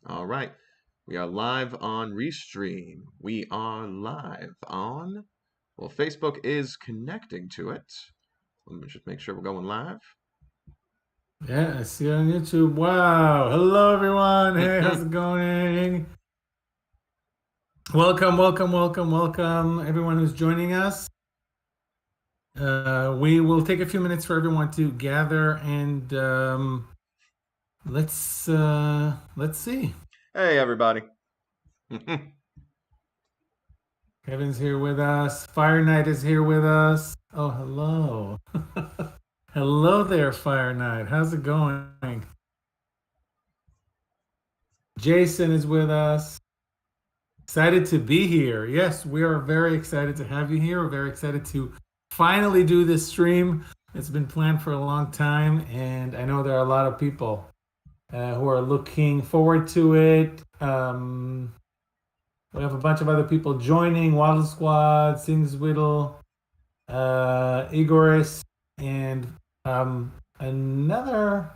All right. We are live on Restream. We are live on, well, Facebook is connecting to it. Let me just make sure we're going live. Yeah, I see it on YouTube. Wow. Hello, everyone. Hey, how's it going? Welcome, welcome, welcome, welcome, everyone who's joining us. We will take a few minutes for everyone to gather and let's see. Hey, everybody. Kevin's here with us. Fire Knight is here with us. Oh, hello. Hello there, Fire Knight. How's it going? Jason is with us. Excited to be here. Yes, we are very excited to have you here. We're very excited to finally do this stream. It's been planned for a long time, and I know there are a lot of people who are looking forward to it. We have a bunch of other people joining: Waddle Squad, Sings Whittle, Igoris, and another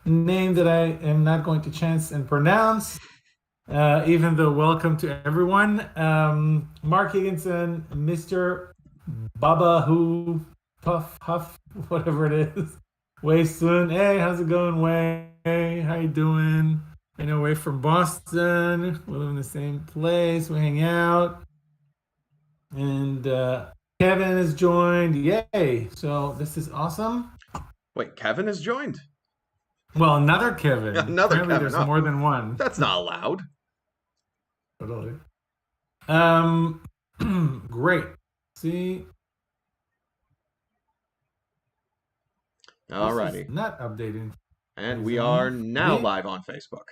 name that I am not going to chance and pronounce. Even though welcome to everyone. Mark Higginson, Mr. Baba Who Puff Huff, whatever it is. Way Soon. Hey, how's it going, Way? Hey, how you doing? I know Way from Boston. We live in the same place. We hang out. And Kevin has joined. Yay. So this is awesome. Wait, Kevin has joined? Well, another Kevin. Another Apparently Kevin. there's more than one. That's not allowed. Totally. Um, great. See, All this righty. is not updating. And we are now live on Facebook.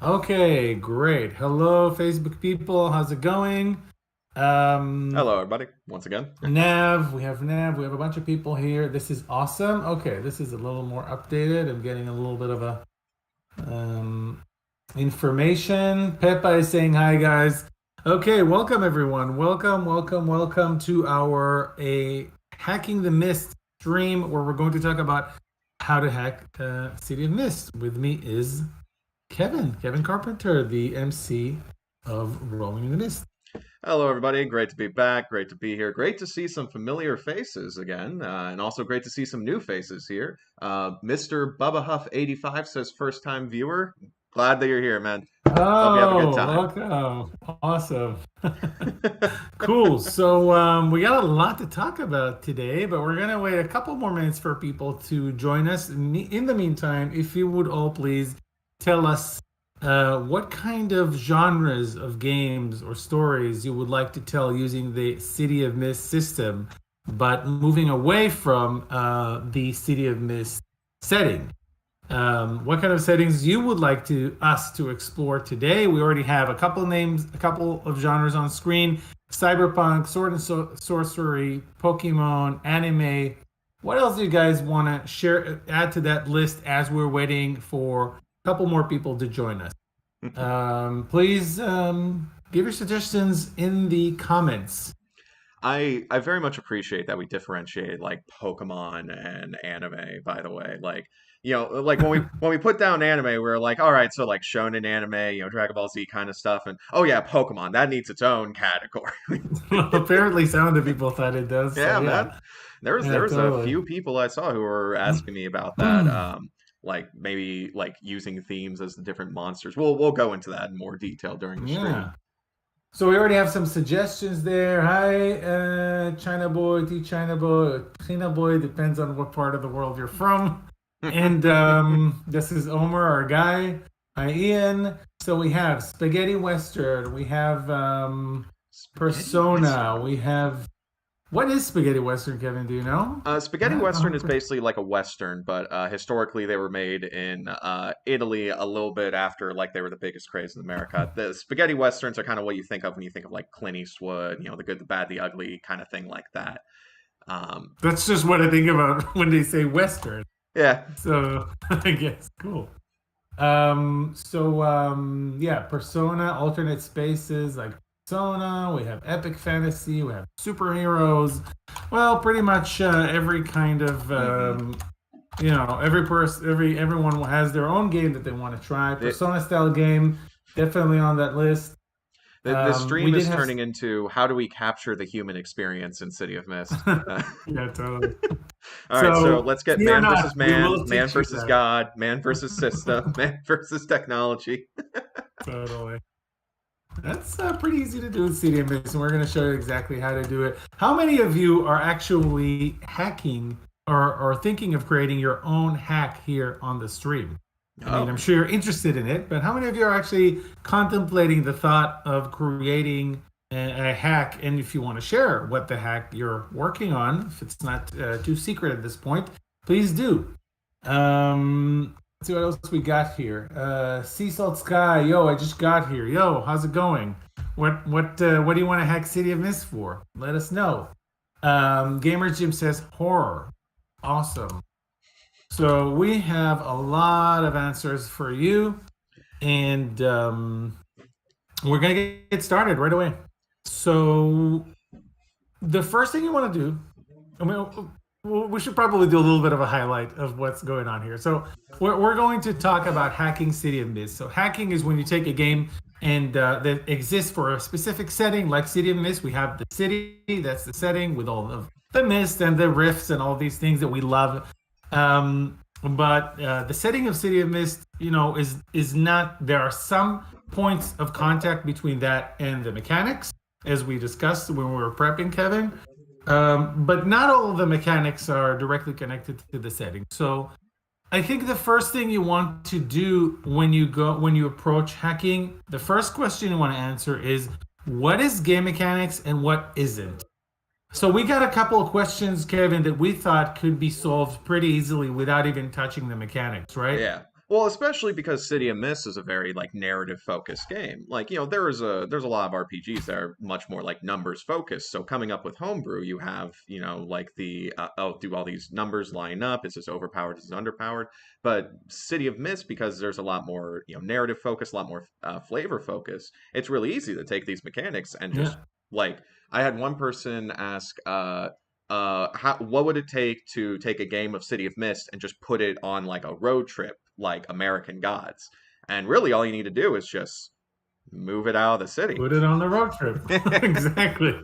Okay, great. Hello, Facebook people. How's it going? Hello, everybody. Once again. Nav, we have Nav. We have a bunch of people here. This is awesome. Okay, this is a little more updated. I'm getting a little bit of a information. Peppa is saying hi, guys. Okay, welcome everyone. Welcome, welcome, welcome to our Hacking the Mist stream where we're going to talk about how to hack City of Mist. With me is Kevin Carpenter, the MC of Rolling in the Mist. Hello, everybody. Great to be back. Great to be here. Great to see some familiar faces again, and also great to see some new faces here. Mr. Bubba Huff 85 says first time viewer. Glad that you're here, man. Hope you have a good time. Welcome. Awesome. Cool. So we got a lot to talk about today, but we're going to wait a couple more minutes for people to join us. In the meantime, if you would all please tell us what kind of genres of games or stories you would like to tell using the City of Mist system, but moving away from the City of Mist setting. What kind of settings you would like us to explore today? We already have a couple of names, a couple of genres on screen: cyberpunk, sword and sorcery, Pokemon, anime. What else do you guys want to share? Add to that list as we're waiting for a couple more people to join us. Please give your suggestions in the comments. I very much appreciate that we differentiate like Pokemon and anime, by the way. Like, like when we put down anime, we were like, all right, so like shonen anime, Dragon Ball Z kind of stuff, and oh yeah, Pokemon, that needs its own category. Apparently some of the people thought it does. So, Yeah, man. There was a totally. few people I saw who were asking me about that. Like maybe like using themes as the different monsters. We'll go into that in more detail during the stream. Yeah. So we already have some suggestions there. Hi, China Boy, T China Boy, China Boy, depends on what part of the world you're from. And this is Omer, our guy. Hi, Ian. So we have Spaghetti Western. We have Persona. We have. What is Spaghetti Western, Kevin? Do you know? Spaghetti Western is basically like a Western, but historically they were made in Italy a little bit after like they were the biggest craze in America. The Spaghetti Westerns are kind of what you think of when you think of like Clint Eastwood, the good, the bad, the ugly kind of thing like that. That's just what I think about when they say Western. Yeah. So I guess cool. Yeah, Persona, alternate spaces like Persona, we have epic fantasy, we have superheroes. Well, pretty much every kind of everyone has their own game that they want to try. The, Persona style game, definitely on that list. the We stream did is have, turning into how do we capture the human experience in City of Mist? yeah, totally. All right, so So let's get fear man not, versus we man, will man teach you versus that. God, man versus system, man versus technology. Totally. That's pretty easy to do in CDMS, and we're going to show you exactly how to do it. How many of you are actually hacking or thinking of creating your own hack here on the stream? I mean, I'm Oh, sure you're interested in it, but how many of you are actually contemplating the thought of creating a hack? And if you want to share what the hack you're working on, if it's not too secret at this point, please do. Let's see what else we got here. Sea Salt Sky, yo, I just got here. Yo, how's it going? What do you want to hack City of Mist for? Let us know. Gamer Jim says horror. Awesome. So we have a lot of answers for you, and we're gonna get started right away. So the first thing you want to do, I mean, we should probably do a little bit of a highlight of what's going on here. So we're going to talk about hacking City of Mist. So hacking is when you take a game and that exists for a specific setting, like City of Mist. We have the city, that's the setting with all of the mist and the rifts and all these things that we love. But the setting of City of Mist, is not. There are some points of contact between that and the mechanics, as we discussed when we were prepping, Kevin. But not all of the mechanics are directly connected to the setting. So I think the first thing you want to do when you approach hacking, the first question you want to answer is what is game mechanics and what isn't. So we got a couple of questions, Kevin, that we thought could be solved pretty easily without even touching the mechanics, right? yeah. Well, especially because City of Mist is a very like narrative focused game. Like, there's a lot of RPGs that are much more like numbers focused. So coming up with Homebrew, you have, like the oh, do all these numbers line up? Is this overpowered? Is this underpowered? But City of Mist, because there's a lot more, narrative focus, a lot more flavor focus, it's really easy to take these mechanics and just Yeah. like I had one person ask what would it take to take a game of City of Mist and just put it on like a road trip like American Gods? And really all you need to do is just move it out of the city. Put it on the road trip. Exactly.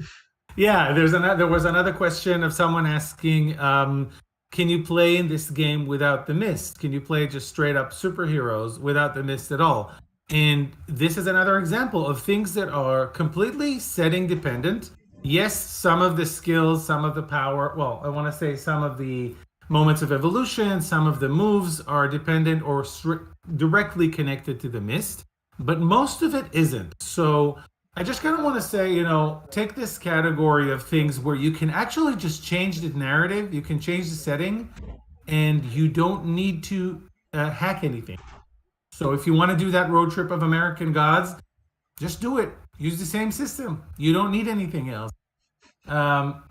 Yeah, there was another question of someone asking, can you play in this game without the mist? Can you play just straight up superheroes without the mist at all? And this is another example of things that are completely setting dependent. Yes, some of the skills, some of the power, well, I want to say some of the moments of evolution, some of the moves are dependent or directly connected to the mist, but most of it isn't. So I just kind of want to say, take this category of things where you can actually just change the narrative, you can change the setting, and you don't need to hack anything. So if you want to do that road trip of American Gods, just do it. Use the same system. You don't need anything else.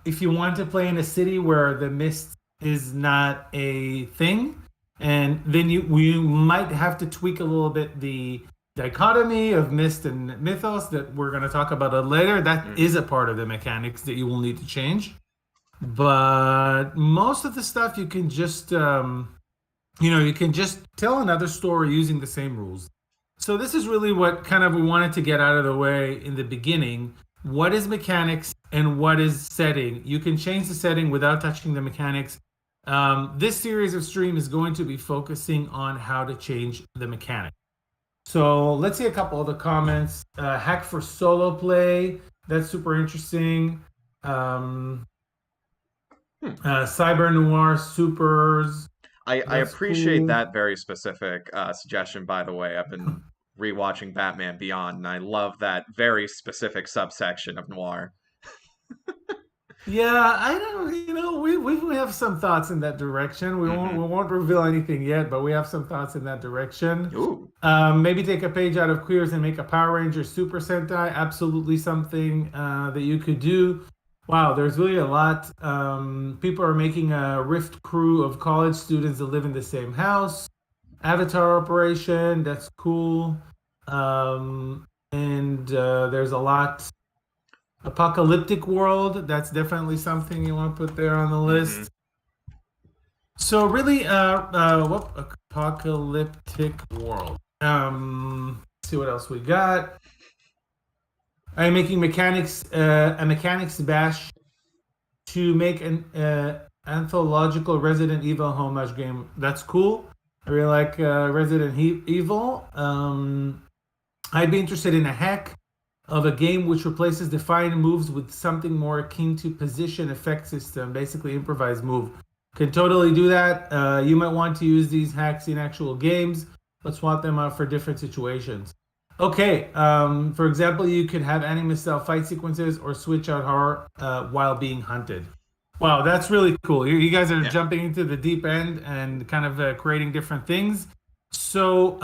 If you want to play in a city where the mist is not a thing, and then we might have to tweak a little bit the dichotomy of mist and mythos that we're going to talk about it later. That is Hmm. a part of the mechanics that you will need to change. But most of the stuff you can just you can just tell another story using the same rules. So this is really what kind of we wanted to get out of the way in the beginning. What is mechanics and what is setting? You can change the setting without touching the mechanics. This series of stream is going to be focusing on how to change the mechanics. So let's see a couple of the comments. Hack for solo play. That's super interesting. Hmm. Cyber Noir Supers. I That's appreciate cool. that very specific suggestion, by the way. I've been rewatching Batman Beyond, and I love that very specific subsection of noir. Yeah, I don't, we have some thoughts in that direction. We Hmm. won't reveal anything yet, but we have some thoughts in that direction. Ooh. Maybe take a page out of Queers and make a Power Ranger Super Sentai. Absolutely something that you could do. Wow, there's really a lot. People are making a Rift crew of college students that live in the same house. Avatar Operation, that's cool. And there's a lot. Apocalyptic World, that's definitely something you want to put there on the Hmm. list. So really, what apocalyptic world? Let's see what else we got. I'm making a mechanics bash to make an anthological Resident Evil homage game. That's cool. I really like Resident Evil. I'd be interested in a hack of a game which replaces defined moves with something more akin to position effect system, basically improvised move. Can totally do that. You might want to use these hacks in actual games. Let's swap them out for different situations. Okay, for example, you could have anime style fight sequences or switch out horror while being hunted. Wow, that's really cool. You guys are Yeah. jumping into the deep end and kind of creating different things. So,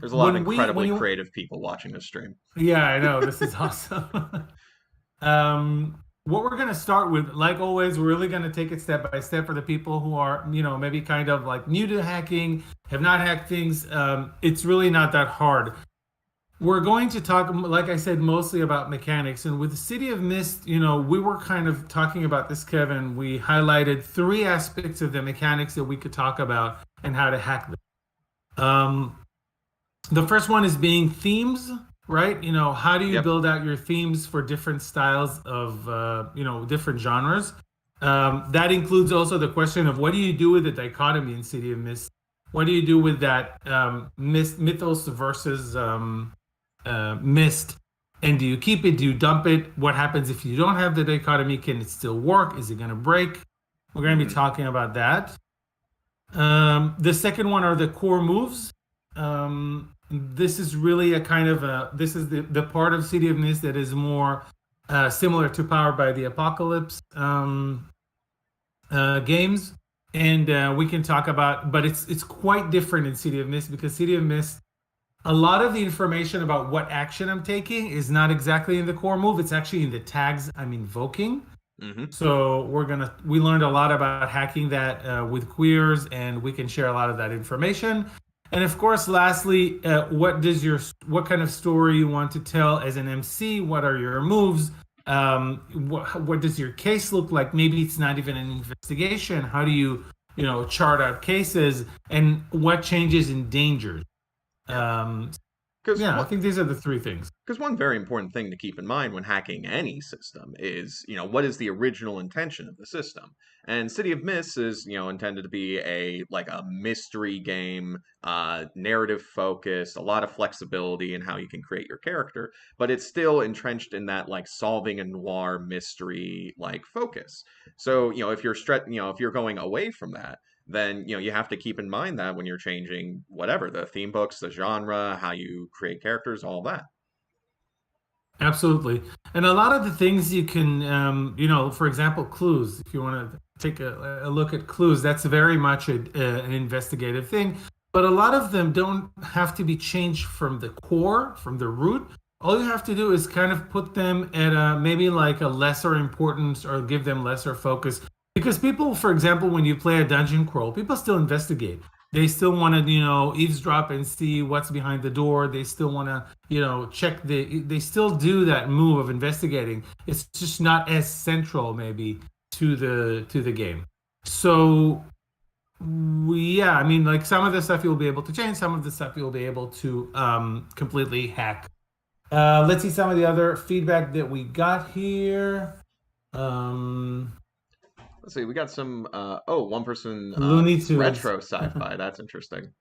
There's a lot of when incredibly you, creative people watching this stream. yeah, I know this is awesome. What we're gonna start with, like always, we're really gonna take it step by step for the people who are, maybe kind of like new to hacking, have not hacked things. It's really not that hard. We're going to talk, like I said, mostly about mechanics. And with the City of Mist, we were kind of talking about this, Kevin. We highlighted three aspects of the mechanics that we could talk about and how to hack them. The first one is being themes, right? How do you Yep. build out your themes for different styles of, different genres? That includes also the question of what do you do with the dichotomy in City of Mist? What do you do with that mythos versus mist? And do you keep it? Do you dump it? What happens if you don't have the dichotomy? Can it still work? Is it going to break? We're going to be Hmm. talking about that. The second one are the core moves. This is really a kind of this is the part of City of Mist that is more similar to Powered by the Apocalypse games. And we can talk about, but it's quite different in City of Mist because City of Mist, a lot of the information about what action I'm taking is not exactly in the core move. It's actually in the tags I'm invoking. Hmm. So we learned a lot about hacking that with queers, and we can share a lot of that information. And of course, lastly, what kind of story you want to tell as an MC? What are your moves? What does your case look like? Maybe it's not even an investigation. How do you, chart out cases, and what changes in dangers? Yeah. Um, Because yeah, I think these are the three things. Because one very important thing to keep in mind when hacking any system is, what is the original intention of the system? And City of Mist is, intended to be a mystery game, narrative focused, a lot of flexibility in how you can create your character, but it's still entrenched in that like solving a noir mystery like focus. So, if you're going away from that, then you have to keep in mind that when you're changing whatever the theme books, the genre, how you create characters, all that. Absolutely. And a lot of the things you can, for example, clues, if you want to take a look at clues, that's very much an investigative thing. But a lot of them don't have to be changed from the core, from the root. All you have to do is kind of put them at maybe like a lesser importance or give them lesser focus. Because people, for example, when you play a dungeon crawl, people still investigate. They still want to, eavesdrop and see what's behind the door. They still want to, check they still do that move of investigating. It's just not as central maybe to the game. So yeah, I mean, like some of the stuff you'll be able to change, some of the stuff you'll be able to completely hack. Let's see some of the other feedback that we got here. Um, Let's see, we got some one person Looney Tunes. retro sci-fi. That's interesting.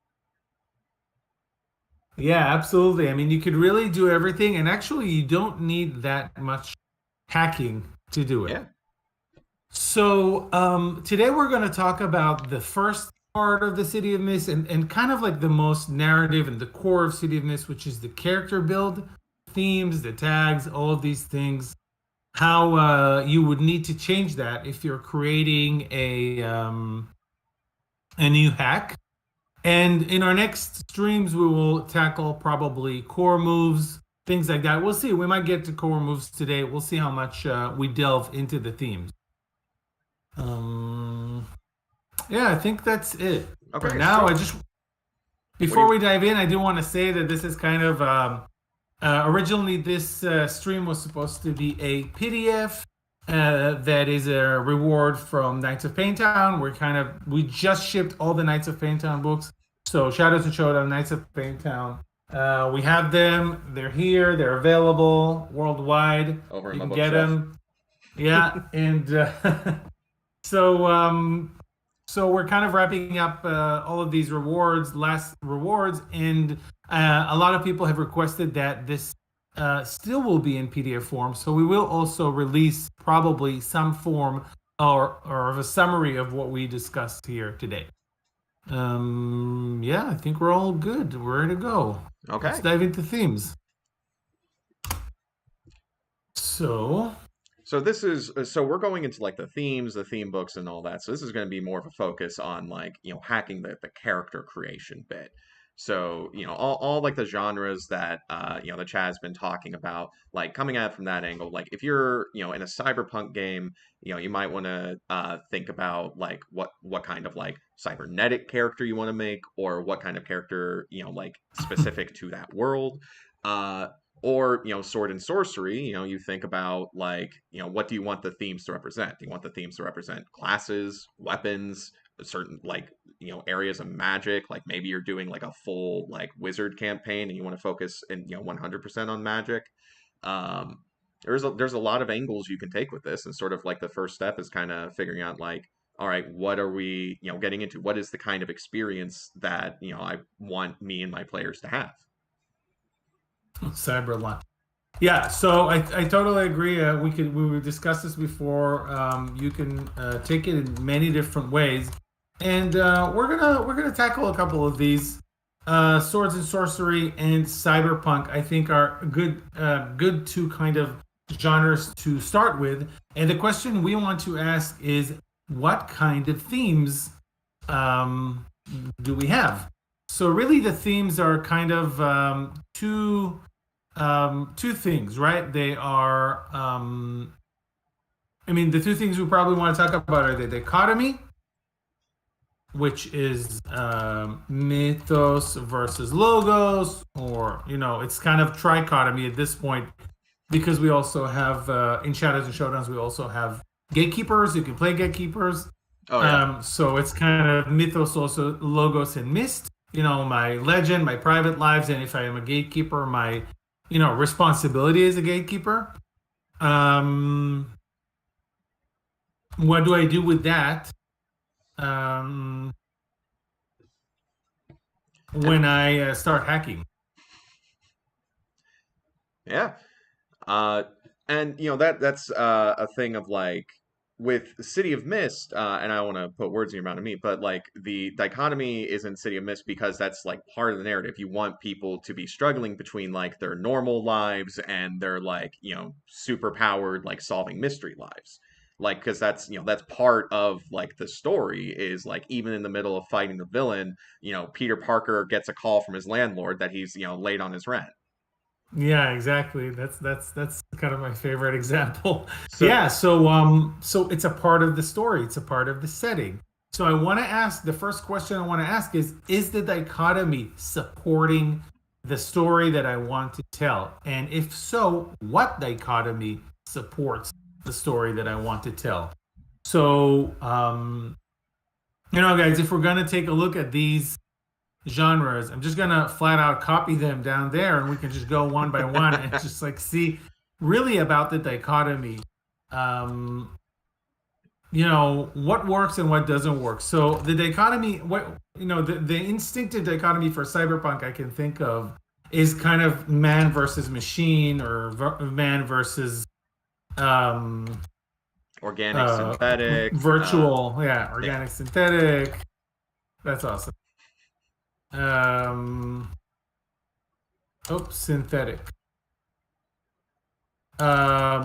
Yeah, absolutely. I mean, you could really do everything, and actually, you don't need that much hacking to do it. Yeah. So, today we're going to talk about the first part of the City of Mist and kind of like the most narrative and the core of City of Mist, which is the character build, themes, the tags, all of these things. How you would need to change that if you're creating a new hack. And in our next streams, we will tackle probably core moves, things like that. We'll see. We might get to core moves today. We'll see how much we delve into the themes. Um, yeah, I think that's it for Okay, now. so what do Before you we dive in, I do want to say that this is kind of, originally this stream was supposed to be a PDF. that is a reward from Knights of Paintown. We just shipped all the Knights of Paintown books. So Shadows and Showdown, Knights of Paintown. We have them. They're here. They're available worldwide. Over in You my can get bookshelf. them. Yeah, and so so we're kind of wrapping up all of these rewards, last rewards, and a lot of people have requested that this still will be in PDF form. So we will also release probably some form or of a summary of what we discussed here today. Yeah, I think we're all good. We're ready to go. Let's Okay. dive into themes. So, So this is so we're going into like the themes, the theme books, and all that. So this is going to be more of a focus on like hacking the character creation bit. So all like the genres that the chat has been talking about, like coming at it from that angle. Like if you're in a cyberpunk game, you might want to think about like what kind of like cybernetic character you want to make, or what kind of character like specific to that world. Uh, or sword and sorcery, you think about like what do you want the themes to represent? Do you want the themes to represent classes, weapons, certain like areas of magic? Like maybe you're doing like a full like wizard campaign and you want to focus and 100% on magic. um there's a lot of angles you can take with this, and sort of like the first step is kind of figuring out like, all right, what are we getting into? What is the kind of experience that I want me and my players to have? Cyberlunk. Yeah, so I totally agree. We discussed this before. You can take it in many different ways, and we're gonna tackle a couple of these. Swords and sorcery and cyberpunk, I think, are good two kind of genres to start with. And the question we want to ask is, what kind of themes um, do we have? So really, the themes are kind of two things, right? They are, I mean, the two things we probably want to talk about are the dichotomy, which is mythos versus logos, or it's kind of trichotomy at this point because we also have in Shadows and Showdowns we also have gatekeepers. You can play gatekeepers, Oh yeah. so it's kind of mythos, also logos and mist. My legend, my private lives, and if I am a gatekeeper, my responsibility as a gatekeeper. Um, what do I do with that um, And when I start hacking? yeah. Uh, and that's a thing of like with City of Mist, and I don't want to put words in your mouth to me, but like the dichotomy is in City of Mist because that's like part of the narrative. You want people to be struggling between like their normal lives and their like super powered like solving mystery lives. Like, because that's that's part of like the story is like even in the middle of fighting the villain, Peter Parker gets a call from his landlord that he's late on his rent. Yeah, exactly. That's kind of my favorite example. So Yeah, so it's a part of the story. It's a part of the setting. So I want to ask, the first question I want to ask is the dichotomy supporting the story that I want to tell? And if so, what dichotomy supports the story that I want to tell? So, guys, if we're gonna take a look at these genres, I'm just gonna flat out copy them down there, and we can just go one by one and just like see really about the dichotomy. Um, what works and what doesn't work. So the dichotomy, the instinctive dichotomy for cyberpunk I can think of is kind of man versus machine, or man versus um, organic, uh, synthetic, virtual, yeah, yeah. organic, synthetic. That's awesome. Um, Synthetic.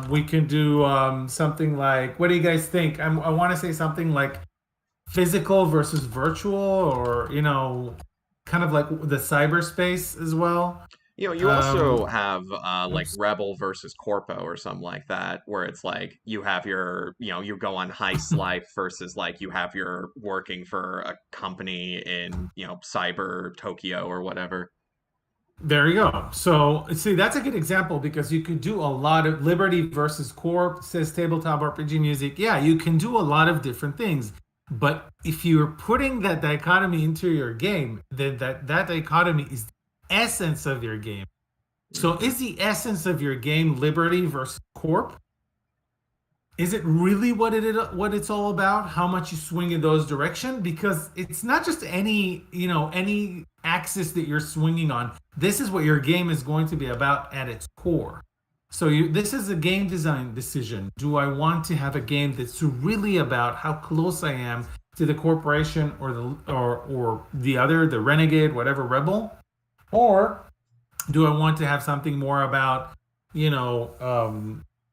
We can do something like, what do you guys think? I want to say something like physical versus virtual, or kind of like the cyberspace as well. You also Um, have like oops. Rebel versus Corpo or something like that, where it's like you have your, you go on heist life versus like you have your working for a company in, cyber Tokyo or whatever. There you go. So, see, that's a good example because you could do a lot of Liberty versus Corp, says tabletop RPG music. Yeah, you can do a lot of different things. But if you're putting that dichotomy into your game, then that dichotomy is the essence of your game. So, Hmm. is the essence of your game Liberty versus Corp? Is it really what it's all about? How much you swing in those direction? Because it's not just any axis that you're swinging on. This is what your game is going to be about at its core. So this is a game design decision. Do I want to have a game that's really about how close I am to the corporation or the other, the renegade, whatever rebel, or do I want to have something more about, you know,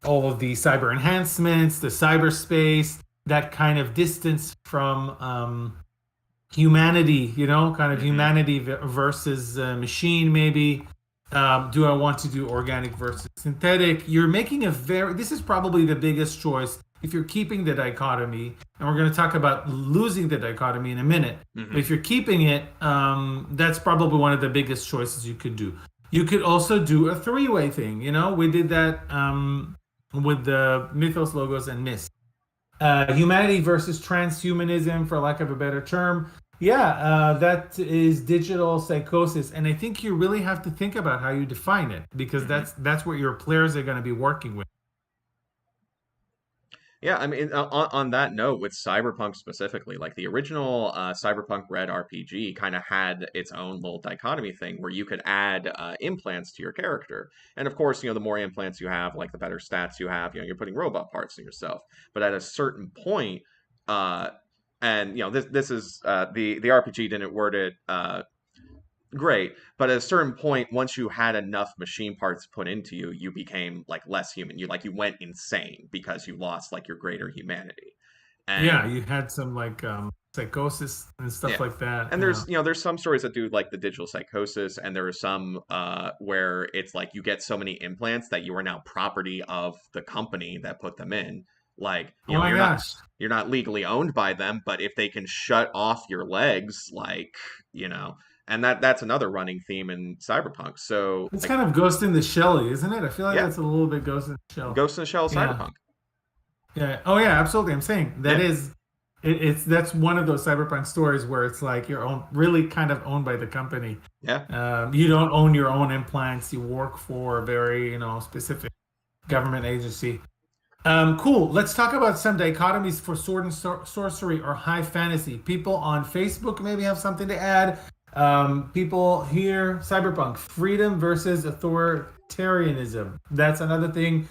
all of the cyber enhancements, the cyberspace, that kind of distance from humanity, kind of Hmm. humanity versus machine, maybe. Do I want to do organic versus synthetic? You're making this is probably the biggest choice if you're keeping the dichotomy, and we're going to talk about losing the dichotomy in a minute. But Hmm. if you're keeping it, that's probably one of the biggest choices you could do. You could also do a three-way thing. We did that with the Mythos logos and Mist. Humanity versus transhumanism, for lack of a better term. Yeah, that is digital psychosis, and I think you really have to think about how you define it because Hmm. that's what your players are going to be working with. Yeah, I mean, on that note, with Cyberpunk specifically, like the original Cyberpunk Red RPG kind of had its own little dichotomy thing where you could add implants to your character. And of course, the more implants you have, like the better stats you have, you're putting robot parts in yourself. But at a certain point, uh, and this is the RPG didn't word it great, but at a certain point, once you had enough machine parts put into you, you became like less human. You went insane because you lost like your greater humanity. Yeah, And you had some like psychosis and stuff yeah. like that. And Yeah. there's some stories that do like the digital psychosis, and there are some where it's like you get so many implants that you are now property of the company that put them in. Like, Oh my gosh. you're not legally owned by them, but if they can shut off your legs, like, and that's another running theme in Cyberpunk. So It's like, kind of Ghost in the Shell, isn't it? I feel like yeah, that's a little bit Ghost in the Shell. Ghost in the Shell Yeah. Cyberpunk. Yeah. Oh yeah, absolutely. I'm saying that Yeah, is it's that's one of those cyberpunk stories where it's like you're really kind of owned by the company. yeah. You don't own your own implants. You work for a very, specific government agency. Cool. Let's talk about some dichotomies for sword and sorcery or high fantasy. People on Facebook maybe have something to add. People here, cyberpunk, freedom versus authoritarianism. That's another thing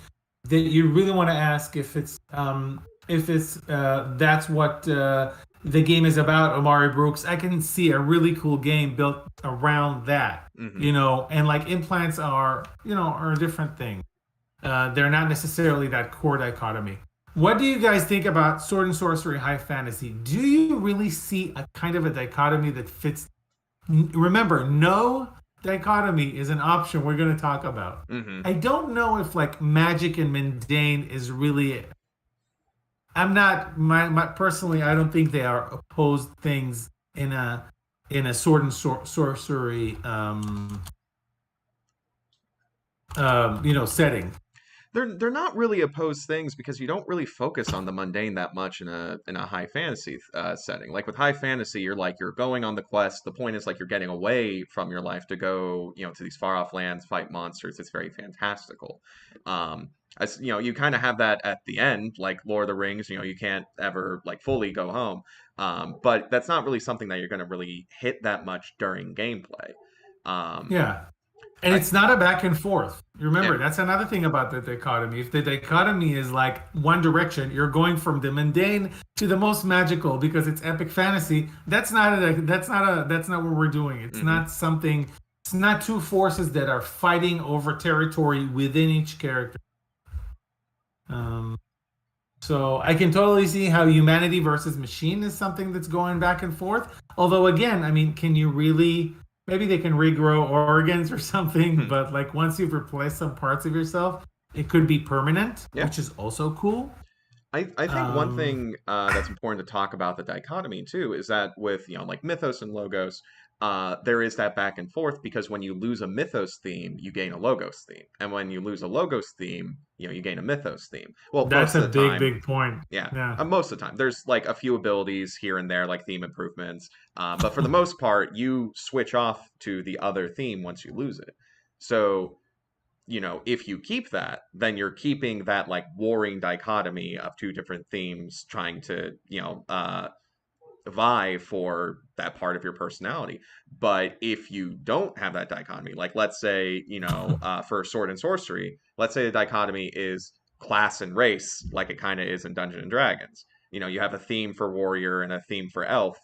that you really want to ask if it's that's what the game is about. Omari Brooks, I can see a really cool game built around that. Hmm. And like implants are a different thing. They're not necessarily that core dichotomy. What do you guys think about sword and sorcery high fantasy? Do you really see a kind of a dichotomy that fits? Remember, no dichotomy is an option we're going to talk about. Hmm. I don't know if like magic and mundane is really. I'm not my personally. I don't think they are opposed things in a sword and sorcery setting. They're not really opposed things because you don't really focus on the mundane that much in a high fantasy setting. Like with high fantasy, you're going on the quest. The point is like you're getting away from your life to go to these far off lands, fight monsters. It's very fantastical. As you kind of have that at the end, like Lord of the Rings. You can't ever like fully go home, but that's not really something that you're going to really hit that much during gameplay. Um, Yeah. And I it's not a back and forth. You Yeah. remember, that's another thing about the dichotomy. If the dichotomy is like one direction, you're going from the mundane to the most magical because it's epic fantasy. That's not what we're doing. It's Hmm. not something, it's not two forces that are fighting over territory within each character. Um, so I can totally see how humanity versus machine is something that's going back and forth. Although again, I mean, can you really maybe they can regrow organs or something, but like once you've replaced some parts of yourself, it could be permanent, Yeah. which is also cool. I think one Um, thing that's important to talk about the dichotomy too is that with like Mythos and Logos, there is that back and forth because when you lose a mythos theme, you gain a logos theme, and when you lose a logos theme, you gain a mythos theme. Well, That's most a of the big, time, big point. yeah, Yeah. most of the time, there's like a few abilities here and there, like theme improvements, but for the most part, you switch off to the other theme once you lose it. So if you keep that, then you're keeping that like warring dichotomy of two different themes trying to, vie for that part of your personality. But if you don't have that dichotomy, like let's say, for sword and sorcery, let's say the dichotomy is class and race, like it kind of is in Dungeons and Dragons. You have a theme for warrior and a theme for elf.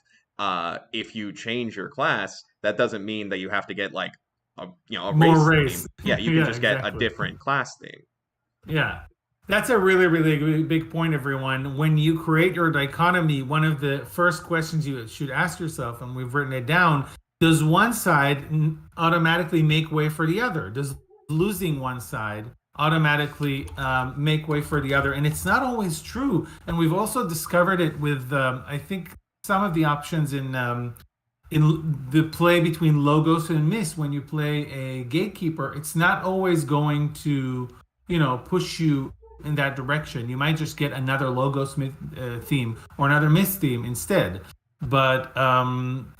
If you change your class, that doesn't mean that you have to get like a More race race. theme. Yeah, you can Yeah, just get a exactly. different class theme. Yeah. That's a really, really big point, everyone. When you create your dichotomy, one of the first questions you should ask yourself, and we've written it down, does one side automatically make way for the other? Does losing one side automatically make way for the other? And it's not always true. And we've also discovered it with, I think, some of the options in the play between logos and myths. When you play a gatekeeper, it's not always going to push you in that direction. You might just get another logos theme or another myth theme instead. But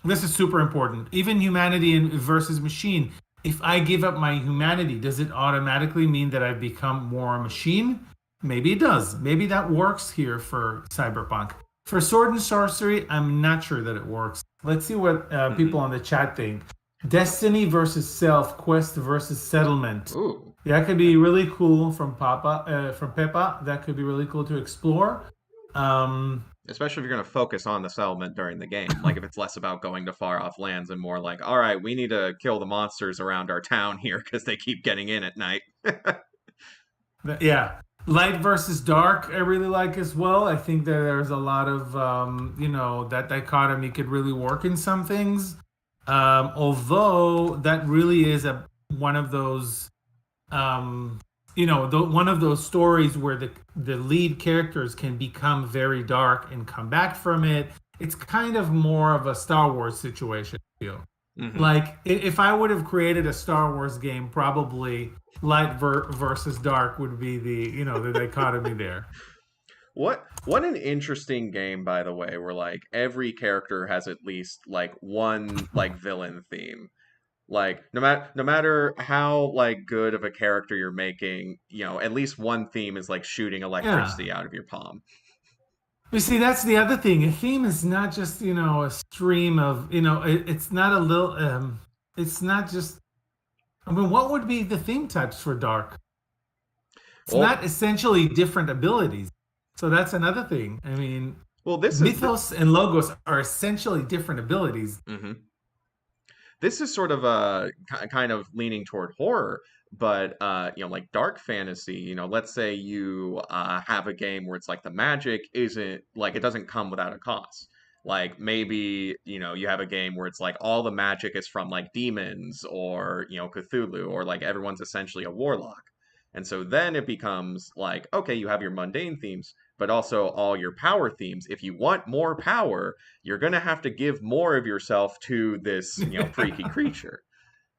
this is super important. Even humanity versus machine. If I give up my humanity, does it automatically mean that I've become more a machine? Maybe it does. Maybe that works here for cyberpunk. For sword and sorcery, I'm not sure that it works. Let's see what people Hmm. on the chat think. Destiny versus self, quest versus settlement. Ooh. That could be really cool from Peppa. That could be really cool to explore. Um, Especially if you're going to focus on the settlement during the game. Like if it's less about going to far off lands and more like, all right, we need to kill the monsters around our town here because they keep getting in at night. yeah, light versus dark. I really like as well. I think that there's a lot of that dichotomy could really work in some things. Although that really is a one of those one of those stories where the lead characters can become very dark and come back from it. It's kind of more of a Star Wars situation, I feel. Hmm. Like if I would have created a Star Wars game, probably light versus dark would be the dichotomy there. What an interesting game, by the way, where like every character has at least like one like villain theme. Like no matter how like good of a character you're making, at least one theme is like shooting Yeah. electricity out of your palm. You see, that's the other thing. A theme is not just, a stream of, it's not a little, it's not just, I mean, what would be the theme types for dark? It's Well, not essentially different abilities. So that's another thing. I mean, well, this is the. mythos and logos are essentially different abilities. Mhm. This is sort of a kind of leaning toward horror, but like dark fantasy. Let's say you have a game where it's like the magic isn't like it doesn't come without a cost. Like maybe you have a game where it's like all the magic is from like demons or Cthulhu or like everyone's essentially a warlock. And so then it becomes like, okay, you have your mundane themes, but also all your power themes. If you want more power, you're going to have to give more of yourself to this, freaky creature.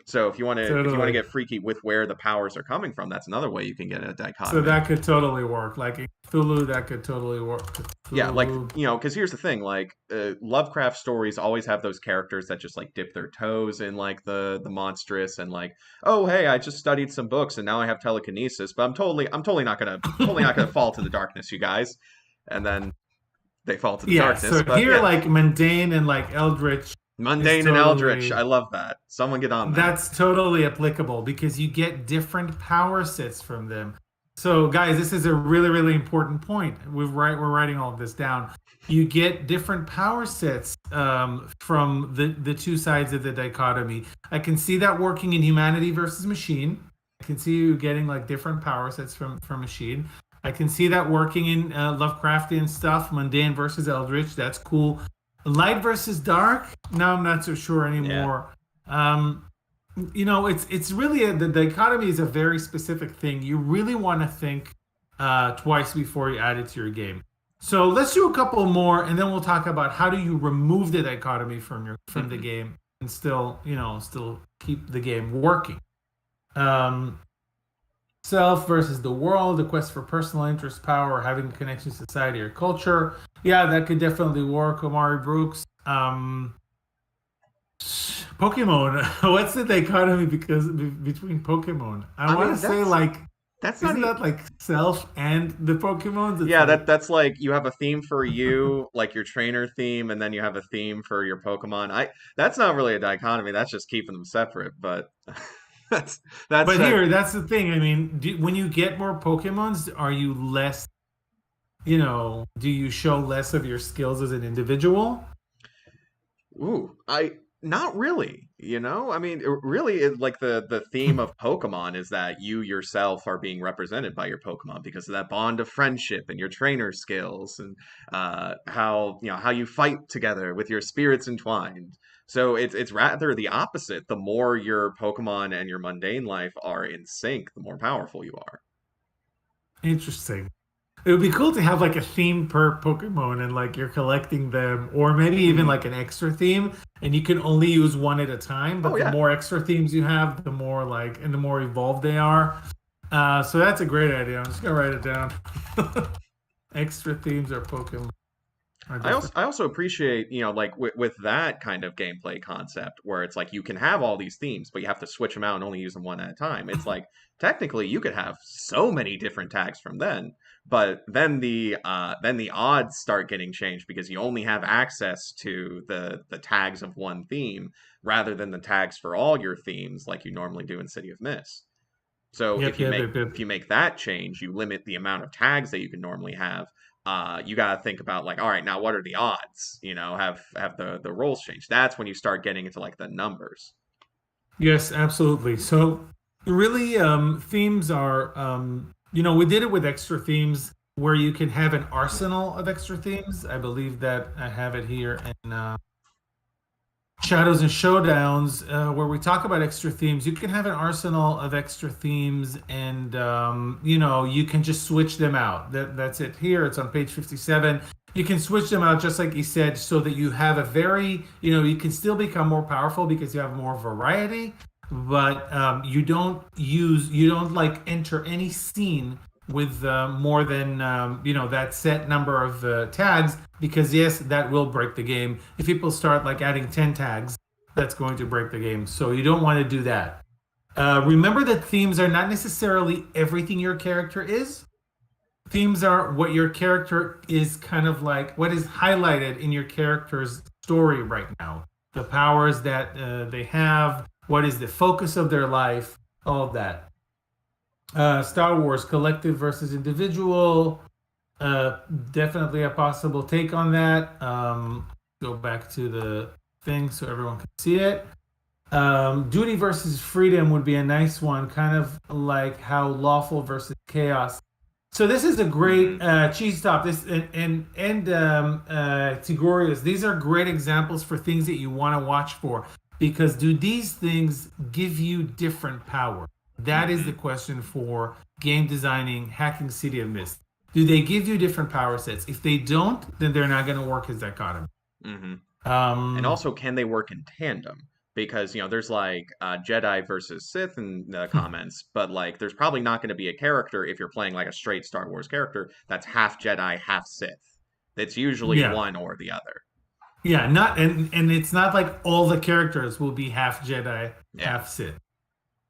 So if you want to Totally. get freaky with where the powers are coming from, that's another way you can get a So dichotomy. that could totally work. Like in Cthulhu, that could totally work. Yeah, like, Cthulhu. because here's the thing, like Lovecraft stories always have those characters that just like dip their toes in like the monstrous and like, oh, hey, I just studied some books and now I have telekinesis, but I'm totally not gonna fall to the darkness, you guys. And then they fall to the Yeah, darkness. so But here yeah, like mundane and like eldritch is mundane and eldritch. I totally love that. Someone get on that. that's totally applicable because you get different power sets from them. So guys, this is a really, really important point. We're writing all of this down. You get different power sets from the two sides of the dichotomy. I can see that working in humanity versus machine. I can see you getting like different power sets from machine. I can see that working in Lovecraftian stuff, mundane versus eldritch. That's cool. Light versus dark. Now I'm not so sure Yeah. anymore. Um, it's really the dichotomy is a very specific thing. You really want to think twice before you add it to your game. So let's do a couple more, and then we'll talk about how do you remove the dichotomy from the Hmm. game. and still, still keep the game working. Um, Self versus the world, the quest for personal interest, power, having a connection to society or culture. Yeah, that could definitely work, Omari Brooks. Pokemon, what's the dichotomy between Pokemon? I I want to mean, say like, that's not isn't e that like self and the Pokemons? It's yeah, like, that's like you have a theme for you, like your trainer theme, and then you have a theme for your Pokemon. That's not really a dichotomy. That's just keeping them separate. But that's that's but here, that's the thing. I mean, when you get more Pokemons, are you less, do you show less of your skills as an individual? ooh, I not really, you know? I mean, really like the theme of Pokemon is that you yourself are being represented by your Pokemon because of that bond of friendship and your trainer skills and how, how you fight together with your spirits entwined. So it's rather the opposite. The more your Pokemon and your mundane life are in sync, the more powerful you are. Interesting. It would be cool to have like a theme per Pokemon and like you're collecting them, or maybe even Hmm. like an extra theme, and you can only use one at a time. Oh But the yeah. more extra themes you have, the more like and the more evolved they are. So that's a great idea. I'm just gonna write it down. Extra themes or Pokemon are different. I also appreciate, like with that kind of gameplay concept where it's like you can have all these themes, but you have to switch them out and only use them one at a time. It's like technically you could have so many different tags from but then the odds start getting changed because you only have access to the tags of one theme rather than the tags for all your themes like you normally do in City of Mist. So Yep, yep, yep, if yep. you make that change, you limit the amount of tags that you can normally have. You got to think about like, all right, now what are the odds? Have the rolls change? That's when you start getting into like the numbers. Yes, absolutely. So really, themes are, we did it with extra themes where you can have an arsenal of extra themes. I believe that I have it here in Shadows and Showdowns, where we talk about extra themes. You can have an arsenal of extra themes, and you can just switch them out. That's it. Here, it's on page 57. You can switch them out, just like you said, so that you have a very, you can still become more powerful because you have more variety, but you don't like enter any scene with more than that set number of tags, because yes, that will break the game. If people start like adding 10 tags, that's going to break the game. So you don't want to do that. Remember that themes are not necessarily everything your character is. Themes are what your character is, kind of like what is highlighted in your character's story right now. The powers that they have, what is the focus of their life, all of that. Star Wars, collective versus individual. Uh, Definitely a possible take on that. Go back to the thing so everyone can see it. Duty versus freedom would be a nice one, kind of like how lawful versus chaos. So this is a great Hmm. cheese top. This and Tigorius. These are great examples for things that you want to watch for, because do these things give you different power? That is the Hmm. question for game designing, hacking City of Mist. Do they give you different power sets? If they don't, then they're not going to work as dichotomy. Hmm. And Um, also, can they work in tandem? Because, there's like Jedi versus Sith in the comments, but like there's probably not going to be a character if you're playing like a straight Star Wars character that's half Jedi, half Sith. It's usually yeah, one or the other. yeah, not and it's not like all the characters will be half Jedi, Yeah. half Sith.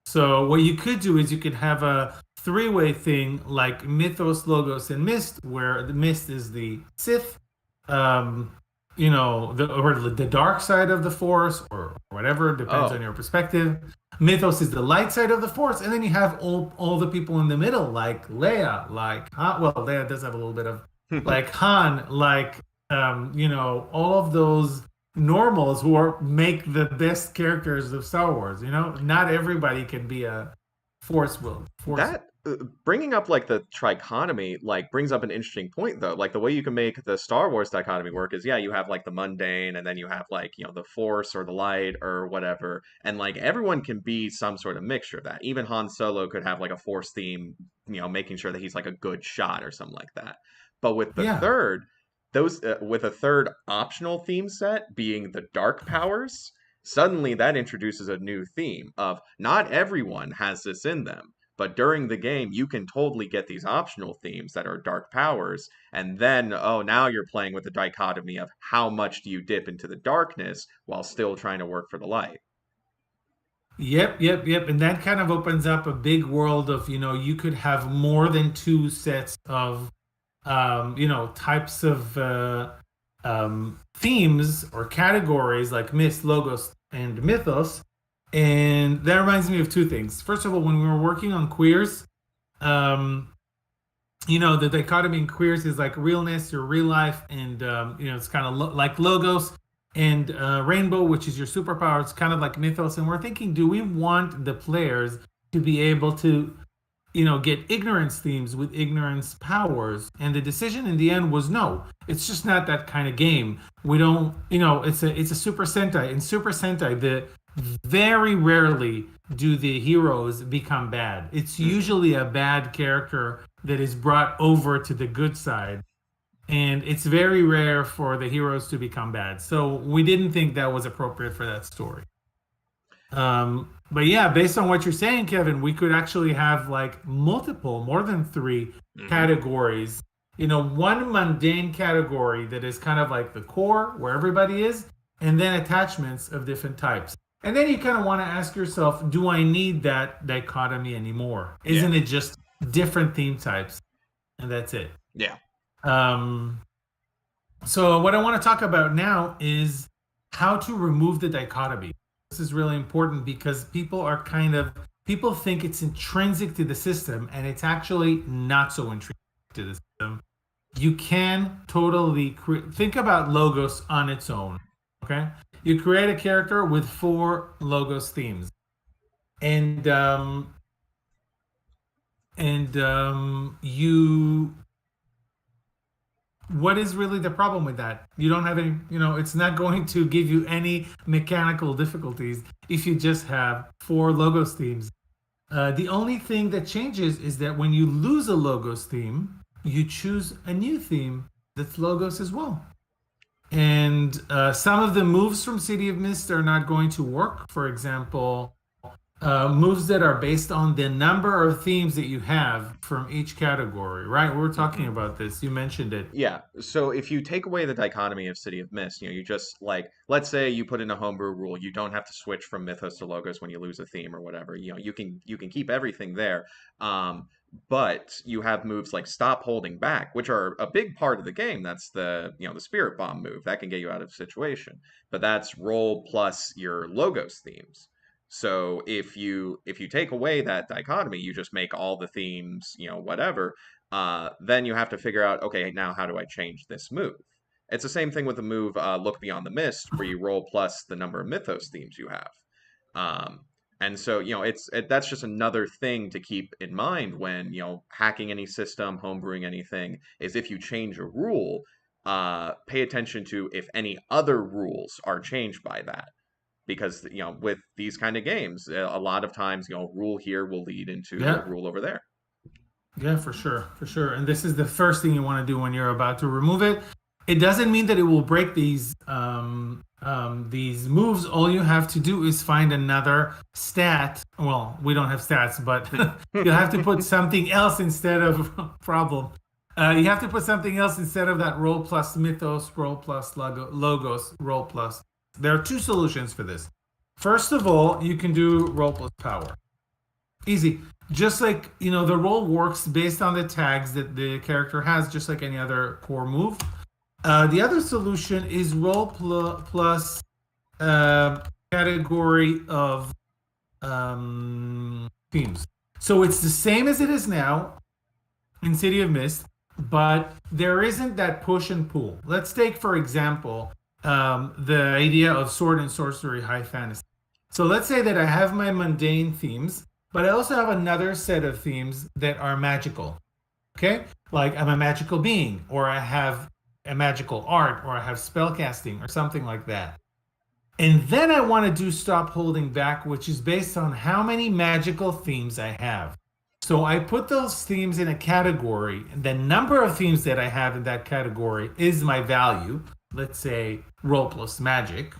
So what you could do is you could have a three-way thing like Mythos, Logos, and Mist, where the Mist is the Sith, um, or the dark side of the Force, or whatever, depends on Oh. your perspective. Mythos is the light side of the Force, and then you have all the people in the middle, like Leia, like Han. Well, Leia does have a little bit of like Han, like all of those normals who are make the best characters of Star Wars. Not everybody can be a force will force. That bringing up like the trichotomy like brings up an interesting point though. Like the way you can make the Star Wars dichotomy work is yeah, you have like the mundane and then you have like, the force or the light or whatever. And like everyone can be some sort of mixture of that. Even Han Solo could have like a force theme, making sure that he's like a good shot or something like that. But Yeah, with a third optional theme set being the dark powers, Suddenly that introduces a new theme of not everyone has this in them. But during the game, you can totally get these optional themes that are dark powers, and then, oh, now you're playing with the dichotomy of how much do you dip into the darkness while still trying to work for the light. Yep, yep, yep. And that kind of opens up a big world of, you could have more than two sets of, types of themes or categories like myth, logos, and mythos. And that reminds me of two things. First of all, when we were working on queers, um, the dichotomy in queers is like realness, your real life, and it's kind of like logos and rainbow, which is your superpower. It's kind of like mythos. And we're thinking, do we want the players to be able to get ignorance themes with ignorance powers? And the decision in the end was no. It's just not that kind of game. We don't, it's a Super Sentai. In Super Sentai, the very rarely do the heroes become bad. It's Hmm. usually a bad character that is brought over to the good side. And it's very rare for the heroes to become bad. So we didn't think that was appropriate for that story. But yeah, based on what you're saying, Kevin, we could actually have like multiple, more than three Hmm. categories. One mundane category that is kind of like the core where everybody is, and then attachments of different types. And then you kind of want to ask yourself, do I need that dichotomy anymore? Yeah. Isn't it just different theme types? And that's it. Yeah. Um, so what I want to talk about now is how to remove the dichotomy. This is really important because people think it's intrinsic to the system and it's actually not so intrinsic to the system. You can totally think about logos on its own. Okay, you create a character with four logos themes, and you what is really the problem with that? You don't have any, it's not going to give you any mechanical difficulties if you just have four logos themes. The only thing that changes is that when you lose a logos theme, you choose a new theme that's logos as well. And some of the moves from City of Mist are not going to work. For example, moves that are based on the number of themes that you have from each category, right? We were talking Hmm. about this. You mentioned it. Yeah. So if you take away the dichotomy of City of Mist, you just like, let's say you put in a homebrew rule, you don't have to switch from Mythos to Logos when you lose a theme or whatever. You can keep everything there. Um, but you have moves like Stop Holding Back, which are a big part of the game. That's the Spirit Bomb move that can get you out of a situation. But that's roll plus your Logos themes. So if you take away that dichotomy, you just make all the themes, whatever, then you have to figure out, okay, now how do I change this move? It's the same thing with the move Look Beyond the Mist, where you roll plus the number of Mythos themes you have. Um, and so, that's just another thing to keep in mind when, hacking any system, homebrewing anything, is if you change a rule, pay attention to if any other rules are changed by that. Because, with these kind of games, a lot of times, rule here will lead into a Yeah, rule over there. yeah, for sure, for sure. And this is the first thing you want to do when you're about to remove it. It doesn't mean that it will break these moves. All you have to do is find another stat. Well, we don't have stats, but you'll have to put something else instead of problem. You have to put something else instead of that roll plus mythos, roll plus logos, roll plus. There are two solutions for this. First of all, you can do roll plus power. Easy. Just like, the role works based on the tags that the character has, just like any other core move. The other solution is role plus uh, category of themes. So it's the same as it is now in City of Mist, but there isn't that push and pull. Let's take, for example, the idea of sword and sorcery high fantasy. So let's say that I have my mundane themes, but I also have another set of themes that are magical. Okay? Like I'm a magical being, or I have a magical art, or I have spellcasting, or something like that. And then I want to do Stop Holding Back, which is based on how many magical themes I have. So I put those themes in a category, and the number of themes that I have in that category is my value. Let's say roll plus magic.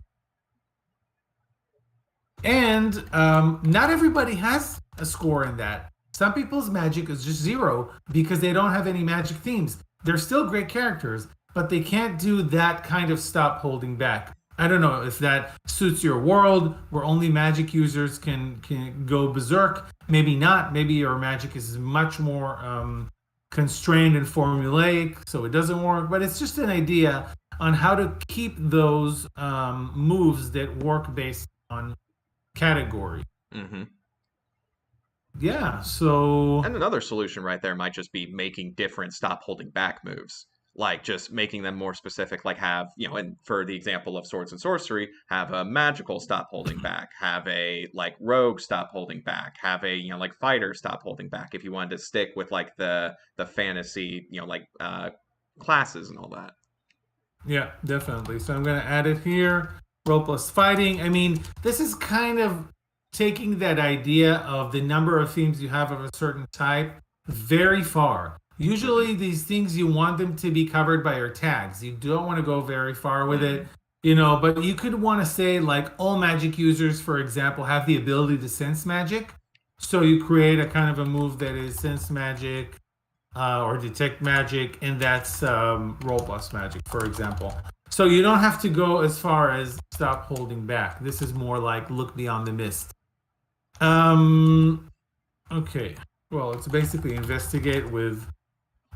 And not everybody has a score in that. Some people's magic is just zero because they don't have any magic themes. They're still great characters, but they can't do that kind of stop holding back. I don't know if that suits your world where only magic users can go berserk. Maybe not. Maybe your magic is much more constrained and formulaic, so it doesn't work. But it's just an idea on how to keep those moves that work based on category. Hmm. Yeah, so And another solution right there might just be making different stop holding back moves. Like just making them more specific, like have, and for the example of swords and sorcery, have a magical stop holding back, have a like rogue stop holding back, have a, like fighter stop holding back if you wanted to stick with like the fantasy, classes and all that. yeah, definitely. So I'm gonna add it here. Role plus fighting. I mean, this is kind of taking that idea of the number of themes you have of a certain type very far. Hmm. Usually these things you want them to be covered by your tags. You don't want to go very far with it, Hmm. but you could want to say like all magic users, for example, have the ability to sense magic. So you create a kind of a move that is sense magic or detect magic, and that's roll plus magic, for example. So you don't have to go as far as stop holding back. This is more like look beyond the mist. Um, okay. Well, it's basically investigate with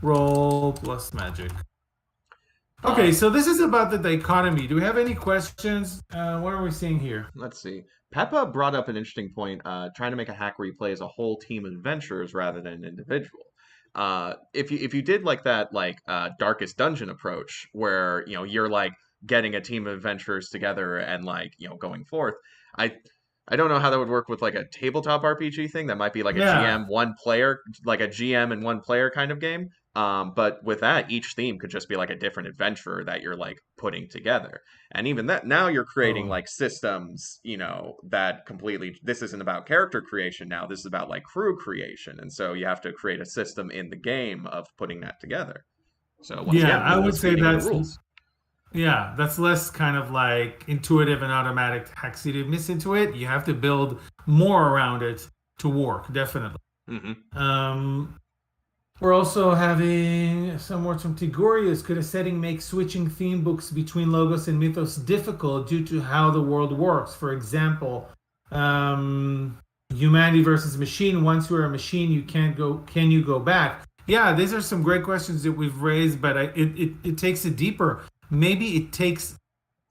roll plus magic. Uh, Okay, so this is about the dichotomy. Do we have any questions? What are we seeing here? let's see. Peppa brought up an interesting point, trying to make a hack where you play as a whole team of adventurers rather than an individual. If you did like that Darkest Dungeon approach, where you're like getting a team of adventurers together and like going forth, I I don't know how that would work with like a tabletop RPG thing. That might be like a Yeah. GM one player, like a GM and one player kind of game. But with that, each theme could just be like a different adventurer that you're like putting together. And even that, now you're creating Oh. like systems, that completely, this isn't about character creation now, this is about like crew creation. And so you have to create a system in the game of putting that together. So once Yeah, again, I would rules say feeding into that's rules. that's less kind of like intuitive and automatic hacks you miss into it. You have to build more around it to work, definitely. Hmm. Um, we're also having some words from Tigorius. Could a setting make switching theme books between Logos and Mythos difficult due to how the world works? For example, um, humanity versus machine. Once you're a machine, you can't go. Can you go back? Yeah, these are some great questions that we've raised, but it takes it deeper. Maybe it takes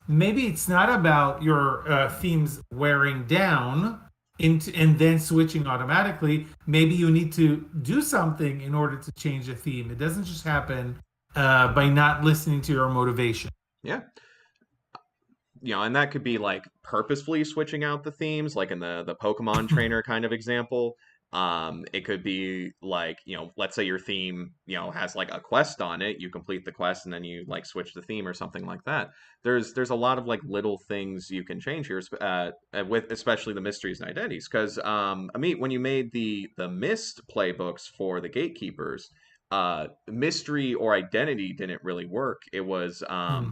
maybe it's not about your themes wearing down into and then switching automatically. Maybe you need to do something in order to change a theme. It doesn't just happen by not listening to your motivation. Yeah. And that could be like purposefully switching out the themes, like in the Pokemon trainer kind of example. It could be like, let's say your theme, has like a quest on it. You complete the quest and then you like switch the theme or something like that. There's a lot of like little things you can change here, with especially the mysteries and identities. Because Amit, when you made the Mist playbooks for the Gatekeepers, mystery or identity didn't really work. It was Hmm.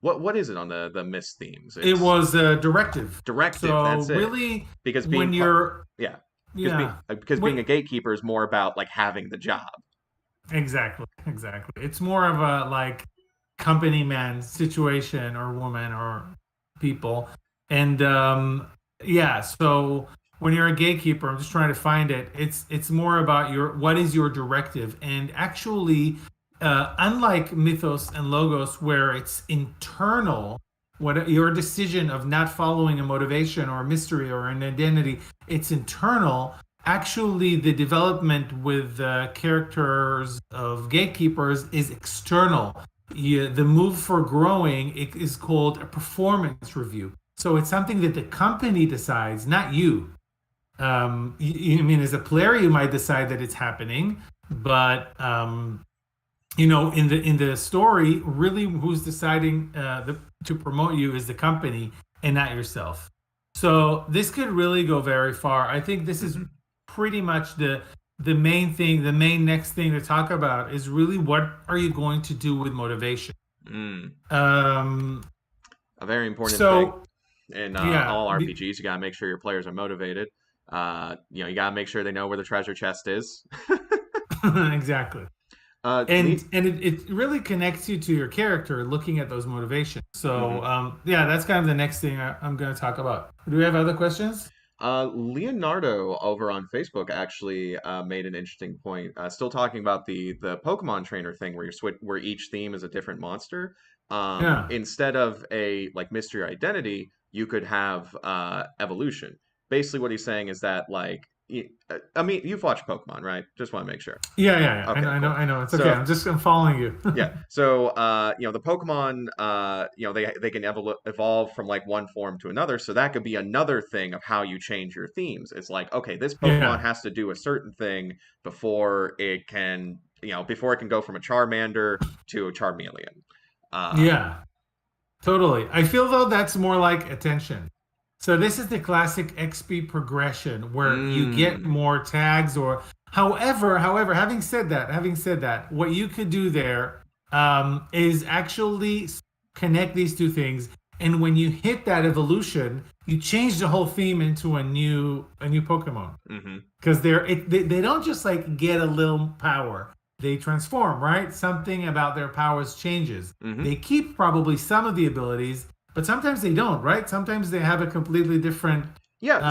what is it on the Mist themes? It It's was a directive. directive. So That's it. really, Because when being part, you're yeah, yeah, because being a when gatekeeper is more about like having the job. exactly. It's more of a like company man situation or woman or people. And yeah, so when you're a gatekeeper, I'm just trying to find it. It's more about your what is your directive. And actually, unlike Mythos and Logos, where it's internal, what your decision of not following a motivation or a mystery or an identity, it's internal. Actually, the development with characters of gatekeepers is external. The move for growing it is called a performance review. So it's something that the company decides, not you. I mean, as a player, you might decide that it's happening, but in the story, really, who's deciding to promote you is the company and not yourself. So this could really go very far. I think this is Hmm. pretty much the main thing. The main next thing to talk about is really what are you going to do with motivation. Mm, Um, a very important thing. so In Yeah, all RPGs, you gotta make sure your players are motivated. You gotta make sure they know where the treasure chest is. exactly. Uh, And Le- it really connects you to your character looking at those motivations. So mhm. yeah, that's kind of the next thing I'm going to talk about. Do we have other questions? Leonardo over on Facebook actually made an interesting point. Still talking about the Pokemon trainer thing, where where each theme is a different monster. Yeah. Instead of a like mystery identity, you could have evolution. Basically, what he's saying is that I mean, you've watched Pokemon, right? Just want to make sure. Yeah. I know, Okay, I know, cool. I know. It's okay. So I'm following you. yeah. So, the Pokemon, they can evolve from like one form to another. So that could be another thing of how you change your themes. It's like, okay, this Pokemon Yeah. has to do a certain thing before it can go from a Charmander to a Charmeleon. Um, Yeah. Totally. I feel though that's more like attention. So this is the classic XP progression where you get mm, more tags or however, having said that, what you could do there is actually connect these two things. And when you hit that evolution, you change the whole theme into a new Pokemon mm-hmm, because they don't just like get a little power, they transform, right? Something about their powers changes. mm-hmm. They keep probably some of the abilities, but sometimes they don't, right? Sometimes they have a completely different Yes.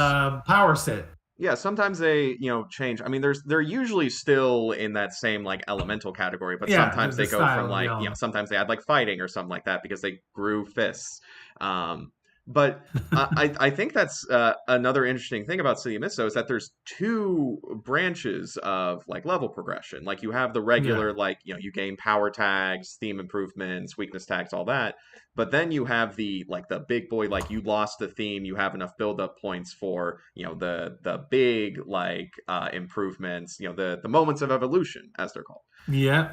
power set. Yeah, sometimes they change. I mean, they're usually still in that same like elemental category, but Yeah, sometimes the they go from style of the sometimes they add like fighting or something like that because they grew fists. Um, but I think that's another interesting thing about City of Mist, though, is that there's two branches of like level progression. Like you have the yeah, regular you gain power tags, theme improvements, weakness tags, all that. But then you have the big boy, like you lost the theme, you have enough build up points for, the big improvements, the moments of evolution as they're called. yeah.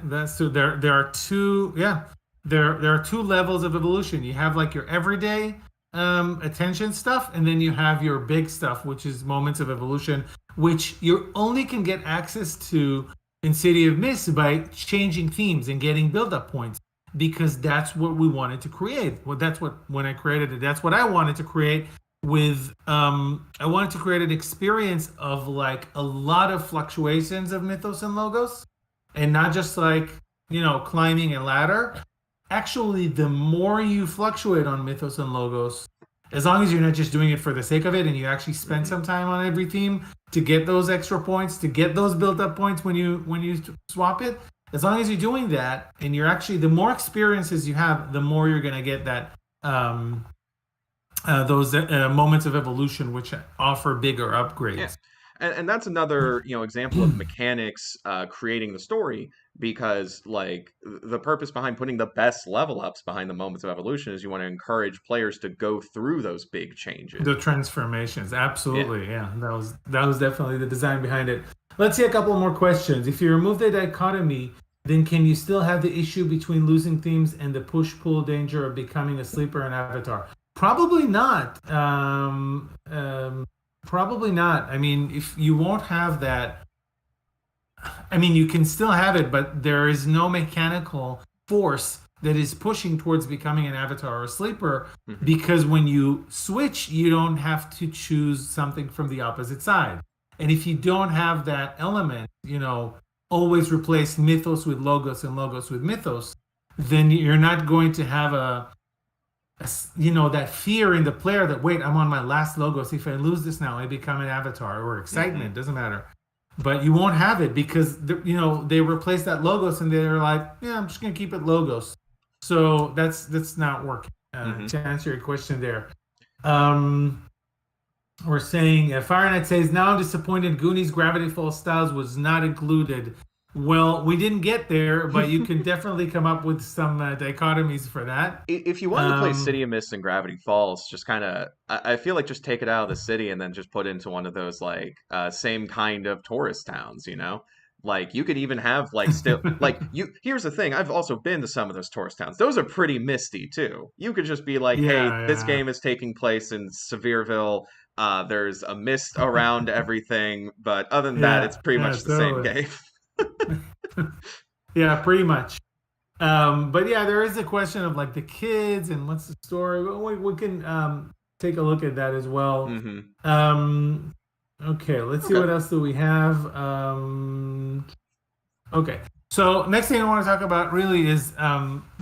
That's so there are two, yeah. There are two levels of evolution. You have like your everyday attention stuff, and then you have your big stuff, which is moments of evolution, which you only can get access to in City of Mist by changing themes and getting build-up points. Because that's what we wanted to create. Well, that's what when I created it, that's what I wanted to create with I wanted to create an experience of like a lot of fluctuations of mythos and logos and not just like climbing a ladder. Actually, the more you fluctuate on mythos and logos, as long as you're not just doing it for the sake of it and you actually spend Hmm. some time on every theme to get those extra points, to get those built up points when you swap it, as long as you're doing that and you're actually the more experiences you have, the more you're going to get that those moments of evolution which offer bigger Yeah. upgrades. And that's another, example of mechanics creating the story because the purpose behind putting the best level ups behind the moments of evolution is you want to encourage players to go through those big changes. The transformations, Yeah. absolutely, yeah. That was definitely the design behind it. Let's see a couple more questions. If you remove the dichotomy, then can you still have the issue between losing themes and the push-pull danger of becoming a sleeper and avatar? Probably not. Probably not. I mean, if you won't have that, I mean, you can still have it, but there is no mechanical force that is pushing towards becoming an avatar or a sleeper Hmm. because when you switch, you don't have to choose something from the opposite side. And if you don't have that element, always replace mythos with logos and logos with mythos, then you're not going to have that fear in the player that, wait, I'm on my last logos. If I lose this now, I become an avatar or Hmm. excitement, doesn't matter. But you won't have it because they replace that logos and they're like, yeah, I'm just gonna keep it logos. So that's not working. Hmm. To answer your question there, um, we're saying Fire Knight says now I'm disappointed. Goonies Gravity Falls Styles was not included. Well, we didn't get there, but you can definitely come up with some dichotomies for that. If you wanted to play Um, City of Mist and Gravity Falls, just kind of, I feel like just take it out of the city and then just put it into one of those same kind of tourist towns, you know? Like you could even have still like you. Here's the thing: I've also been to some of those tourist towns. Those are pretty misty too. You could just be like, "Hey, this yeah, game is taking place in Sevierville. There's a mist around everything, but other than that, it's yeah, pretty yeah, much the same totally. game." Yeah, pretty much. But yeah, there is a question of like the kids and what's the story. We can take a look at that as well. Hmm. Um, okay, let's see Okay. what else do we have. Okay. So next thing I want to talk about really is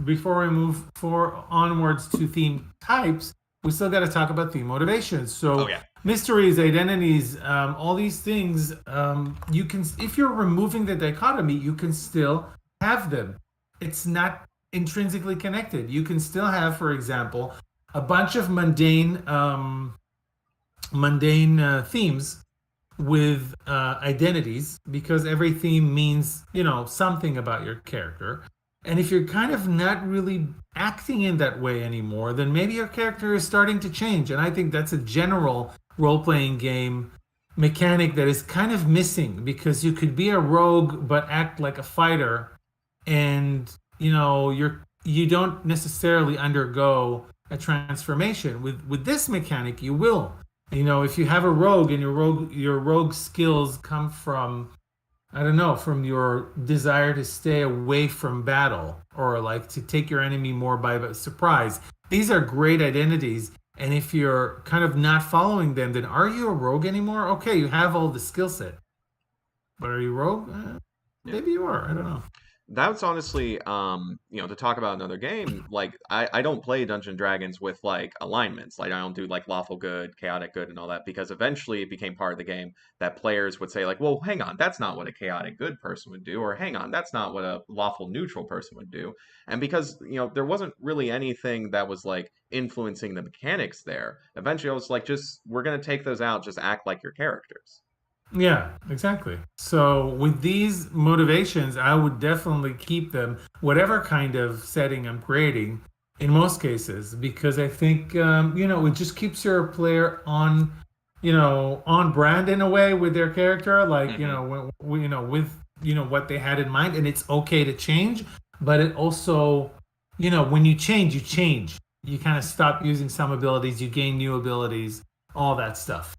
before we move onwards to theme types, we still got to talk about theme motivations. Oh So yeah. mysteries, identities, all these things, you can if you're removing the dichotomy, you can still have them. It's not intrinsically connected. You can still have, for example, a bunch of mundane themes with identities because every theme means, something about your character. And if you're kind of not really acting in that way anymore, then maybe your character is starting to change. And I think that's a general role playing game mechanic that is kind of missing because you could be a rogue but act like a fighter and you don't necessarily undergo a transformation. With this mechanic you will. If you have a rogue and your rogue skills come from, I don't know, from your desire to stay away from battle or like to take your enemy more by surprise. These are great identities. And if you're kind of not following them, then are you a rogue anymore? Okay, you have all the skill set, but are you rogue? Yeah. Maybe you are. I don't know. That's honestly, to talk about another game, like I don't play Dungeon Dragons with like alignments. Like I don't do like lawful good, chaotic good, and all that because eventually it became part of the game that players would say like, well, hang on, that's not what a chaotic good person would do, or hang on, that's not what a lawful neutral person would do. And because, there wasn't really anything that was like influencing the mechanics there, eventually I was like, just we're gonna take those out, just act like your characters. Yeah, exactly. So with these motivations, I would definitely keep them, whatever kind of setting I'm creating, in most cases, because I think it just keeps your player on brand in a way with their character, like Hmm. with what they had in mind, and it's okay to change, but it also, when you change, you change. You kind of stop using some abilities, you gain new abilities, all that stuff.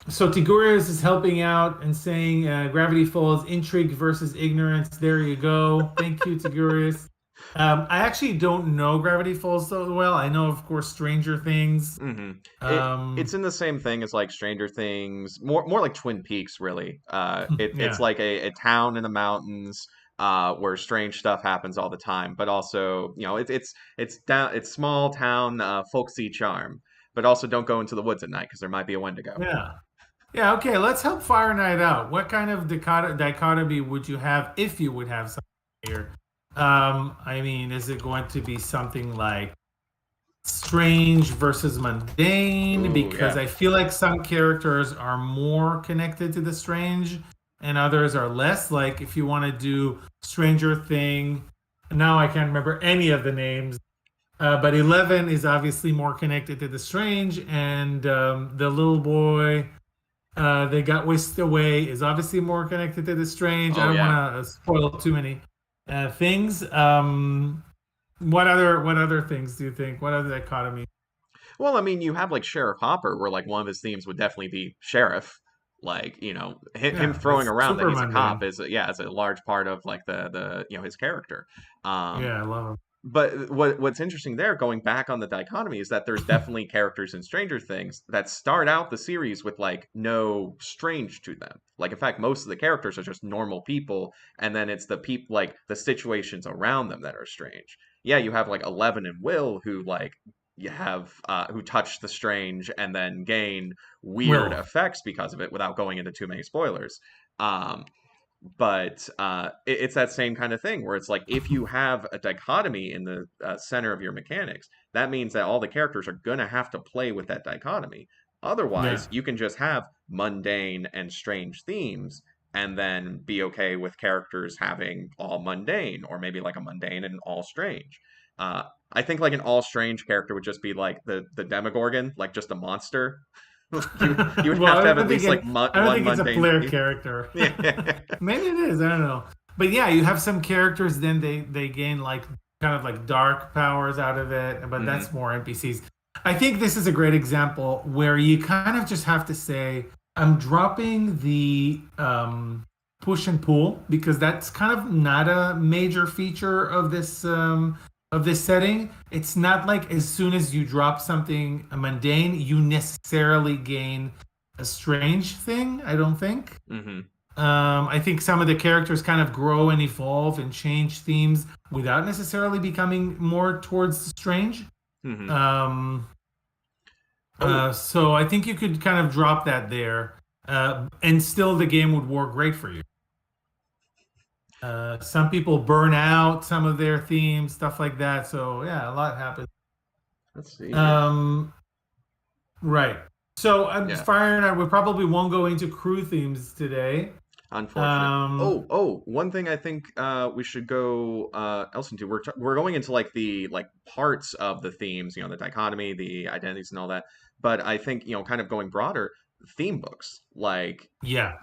So Tigurius is helping out and saying Gravity Falls, intrigue versus ignorance. There you go. Thank you, Tigurius. I actually don't know Gravity Falls so well. I know, of course, Stranger Things. Hmm. It's Um, in the same thing as like Stranger Things, more like Twin Peaks, really. It's yeah, like a town in the mountains, where strange stuff happens all the time, but also, it's small town, folksy charm, but also don't go into the woods at night because there might be a Wendigo. yeah, yeah. Okay, let's help Fire Night out. What kind of dichotomy would you have if you would have something here? I mean, is it going to be something like strange versus mundane, Ooh, because yeah. I feel like some characters are more connected to the strange and others are less. Like if you want to do Stranger Thing, now I can't remember any of the names, but 11 is obviously more connected to the strange, and the little boy they got whisked away is obviously more connected to the strange. I Oh don't yeah. want to spoil too many things. What other things do you think? What other dichotomy? Well, I mean, you have like Sheriff Hopper, where like one of his themes would definitely be sheriff. Like, him Yeah, throwing that's around that super he's a cop mundane. is, yeah, is a large part of like the his character. Um, Yeah, I love but what's interesting there, going back on the dichotomy, is that there's him. definitely characters in Stranger Things that start out the series with like no strange to them. Like in fact, most of the characters are just normal people, and then it's the people like the situations around them that are strange. Yeah, you have like Eleven and Will who like you have who touch the strange and then gain weird Will. effects because of it without going into too many spoilers. Um, but it's that same kind of thing where it's like if you have a dichotomy in the center of your mechanics, that means that all the characters are gonna have to play with that dichotomy. Yeah. Otherwise, you can just have mundane and strange themes and then be okay with characters having all mundane or maybe like a mundane and all strange. I think like an all strange character would just be like the Demogorgon, like just a monster. You would Well, have I to have don't at think least like it. I don't one think it's a mundane player theme. character. Yeah. Maybe it is. I don't know. But yeah, you have some characters. Then they gain like kind of like dark powers out of it. But Hmm. that's more NPCs. I think this is a great example where you kind of just have to say, I'm dropping push and pull because that's kind of not a major feature of this setting. It's not like as soon as you drop something mundane, you necessarily gain a strange thing, I don't think. Mm-hmm. I think some of the characters kind of grow and evolve and change themes without necessarily becoming more towards strange. Mm-hmm. Um, Oh, so I think you could kind of drop that there, and still the game would work great for you. Some people burn out some of their themes, stuff like that. So yeah, a lot happens. let's see here. Um, right. So I'm Yeah. Fire and I, we probably won't go into crew themes today. Unfortunate. Um, One thing I think we should go else into. We're going into like the like parts of the themes, the dichotomy, the identities, and all that. But I think kind of going broader, theme books. Like yeah,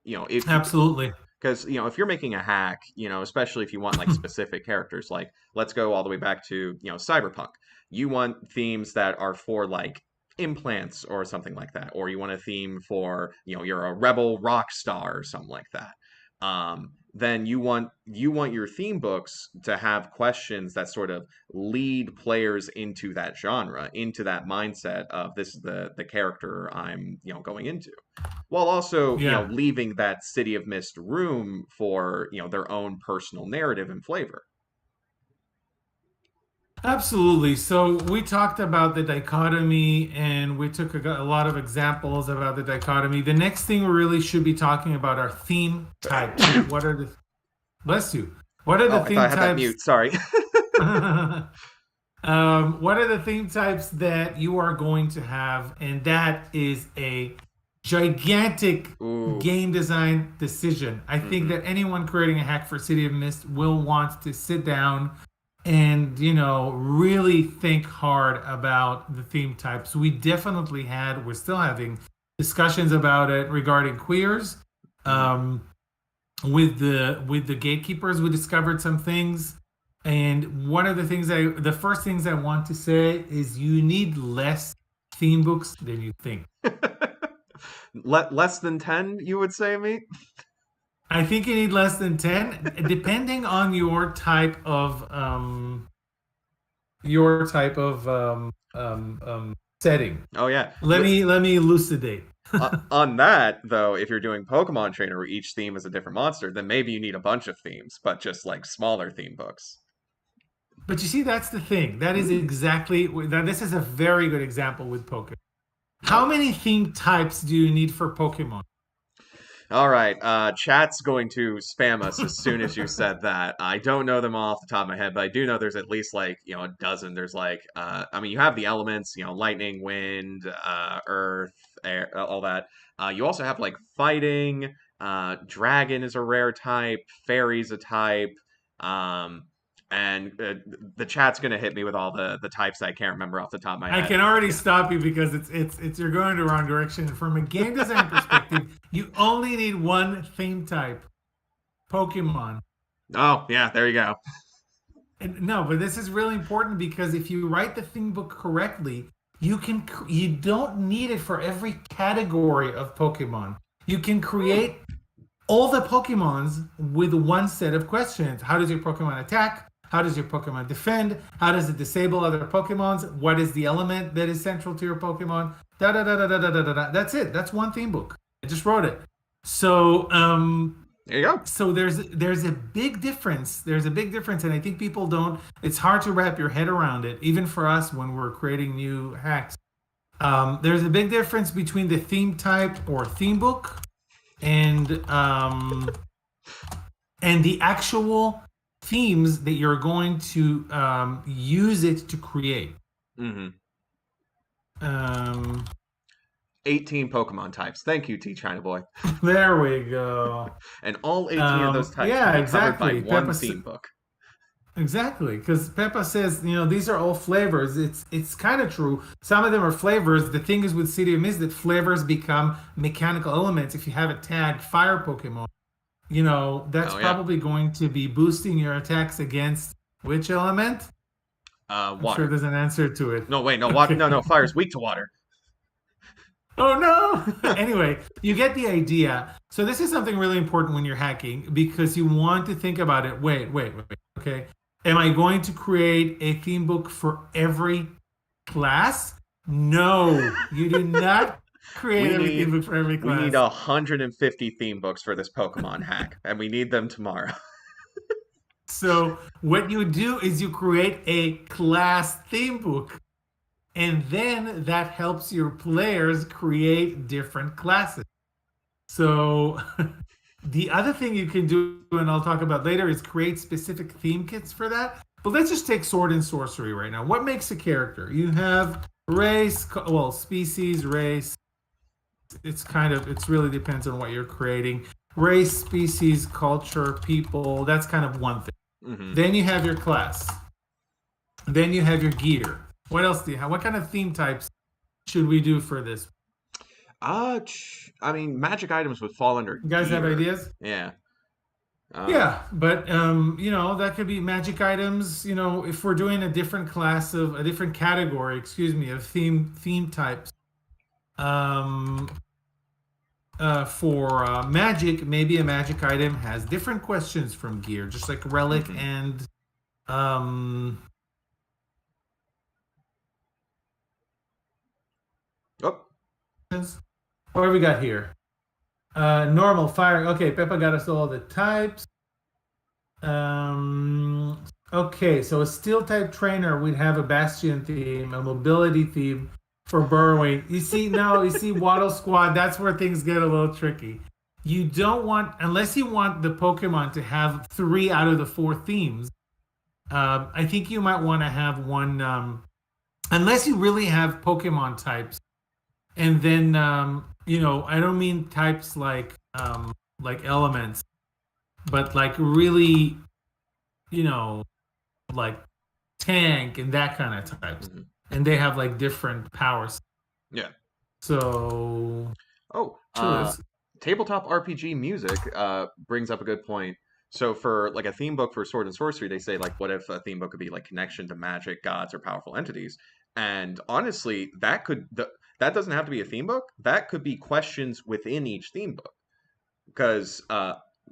if absolutely. because if you're making a hack, especially if you want like specific characters, like let's go all the way back to cyberpunk. You want themes that are for like implants or something like that, or you want a theme for you're a rebel rock star or something like that. Then you want your theme books to have questions that sort of lead players into that genre, into that mindset of this is the character I'm going into, while also Yeah. leaving that City of Mist room for their own personal narrative and flavor. Absolutely. So we talked about the dichotomy and we took a lot of examples about the dichotomy. The next thing we really should be talking about are theme types. What are the, bless you. What are the Oh, I thought I theme had that types? mute. Sorry. What are the theme types that you are going to have? And that is a gigantic Ooh. game design decision. I think Mm-hmm. that anyone creating a hack for City of Mist will want to sit down and really think hard about the theme types. We're still having discussions about it regarding queers. Mm-hmm. um with the gatekeepers, we discovered some things, and one of the first things I want to say is you need less theme books than you think. Less than 10, you would say, me? I think you need less than 10 depending on your type of setting. Oh yeah. Let me elucidate. On that though, if you're doing Pokemon Trainer where each theme is a different monster, then maybe you need a bunch of themes, but just like smaller theme books. But you see, that's the thing. That is Mm. exactly that. This is a very good example with Pokemon. How Oh. many theme types do you need for Pokemon? All right, chat's going to spam us as soon as you said that. I don't know them all off the top of my head, but I do know there's at least like, a dozen. There's like, I mean, you have the elements, lightning, wind, earth, air, all that. You also have like fighting, dragon is a rare type, fairy's a type, um, and the chat's gonna hit me with all the types I can't remember off the top of my I head. can already Yeah. stop you because it's you're going the wrong direction. From a game design perspective, you only need one theme type, Pokemon. Oh, yeah, there you go. And no, but this is really important because if you write the theme book correctly, you don't need it for every category of Pokemon. You can create all the Pokemons with one set of questions. How does your Pokemon attack? How does your Pokemon defend? How does it disable other Pokemons? What is the element that is central to your Pokemon? Da da da da da da da da. That's it. That's one theme book. I just wrote it. So There you go. there's a big difference. There's a big difference, and I think people don't. It's hard to wrap your head around it, even for us when we're creating new hacks. There's a big difference between the theme type or theme book and the actual themes that you're going to use it to create. Hmm. Um, 18 Pokemon types. Thank you, T China Boy. there we go. And all 18 of those types can Yeah, be covered by exactly. one theme book. Exactly, because Peppa says, these are all flavors. It's kind of true. Some of them are flavors. The thing is with City of Mist that flavors become mechanical elements. If you have a tagged fire Pokemon, that's Oh yeah. probably going to be boosting your attacks against which element? I'm sure Water. there's an answer to it. No, wait, no, water. Okay. No, no, fire's weak to water. Oh no! Anyway, you get the idea. So this is something really important when you're hacking because you want to think about it. Wait. Okay. Am I going to create a theme book for every class? No, you do not create We every theme need book for every we need class. 150 theme books for this Pokemon hack, and we need them tomorrow. So what you do is you create a class theme book, and then that helps your players create different classes. So the other thing you can do, and I'll talk about later, is create specific theme kits for that. But let's just take sword and sorcery right now. What makes a character? You have race, well, species, race. It's really depends on what you're creating. Race, species, culture, people. That's kind of one thing. Hmm. Then you have your class. Then you have your gear. What else do you have? What kind of theme types should we do for this? I mean, magic items would fall under You guys have gear. ideas? Yeah. Uh, Yeah, but that could be magic items. If we're doing a different class of a different category, excuse me, of theme types. Um, for magic, maybe a magic item has different questions from gear, just like relic mhm. and um. Oh, What have we got here? Normal fire. Okay, Peppa got us all the types. Um, okay, so a steel type trainer, we'd have a bastion theme, a mobility theme for burrowing. You see, Waddle Squad, that's where things get a little tricky. You don't want, unless you want the Pokemon to have three out of the four themes, I think you might want to have one, unless you really have Pokemon types. And then, I don't mean types like elements, but like really, you know, like tank and that kind of types. mhm. And they have like different powers. Yeah. So Oh, choose. tabletop RPG music brings up a good point. So for like a theme book for Sword and Sorcery, they say like, what if a theme book could be like connection to magic, gods, or powerful entities? And honestly, that doesn't have to be a theme book. That could be questions within each theme book because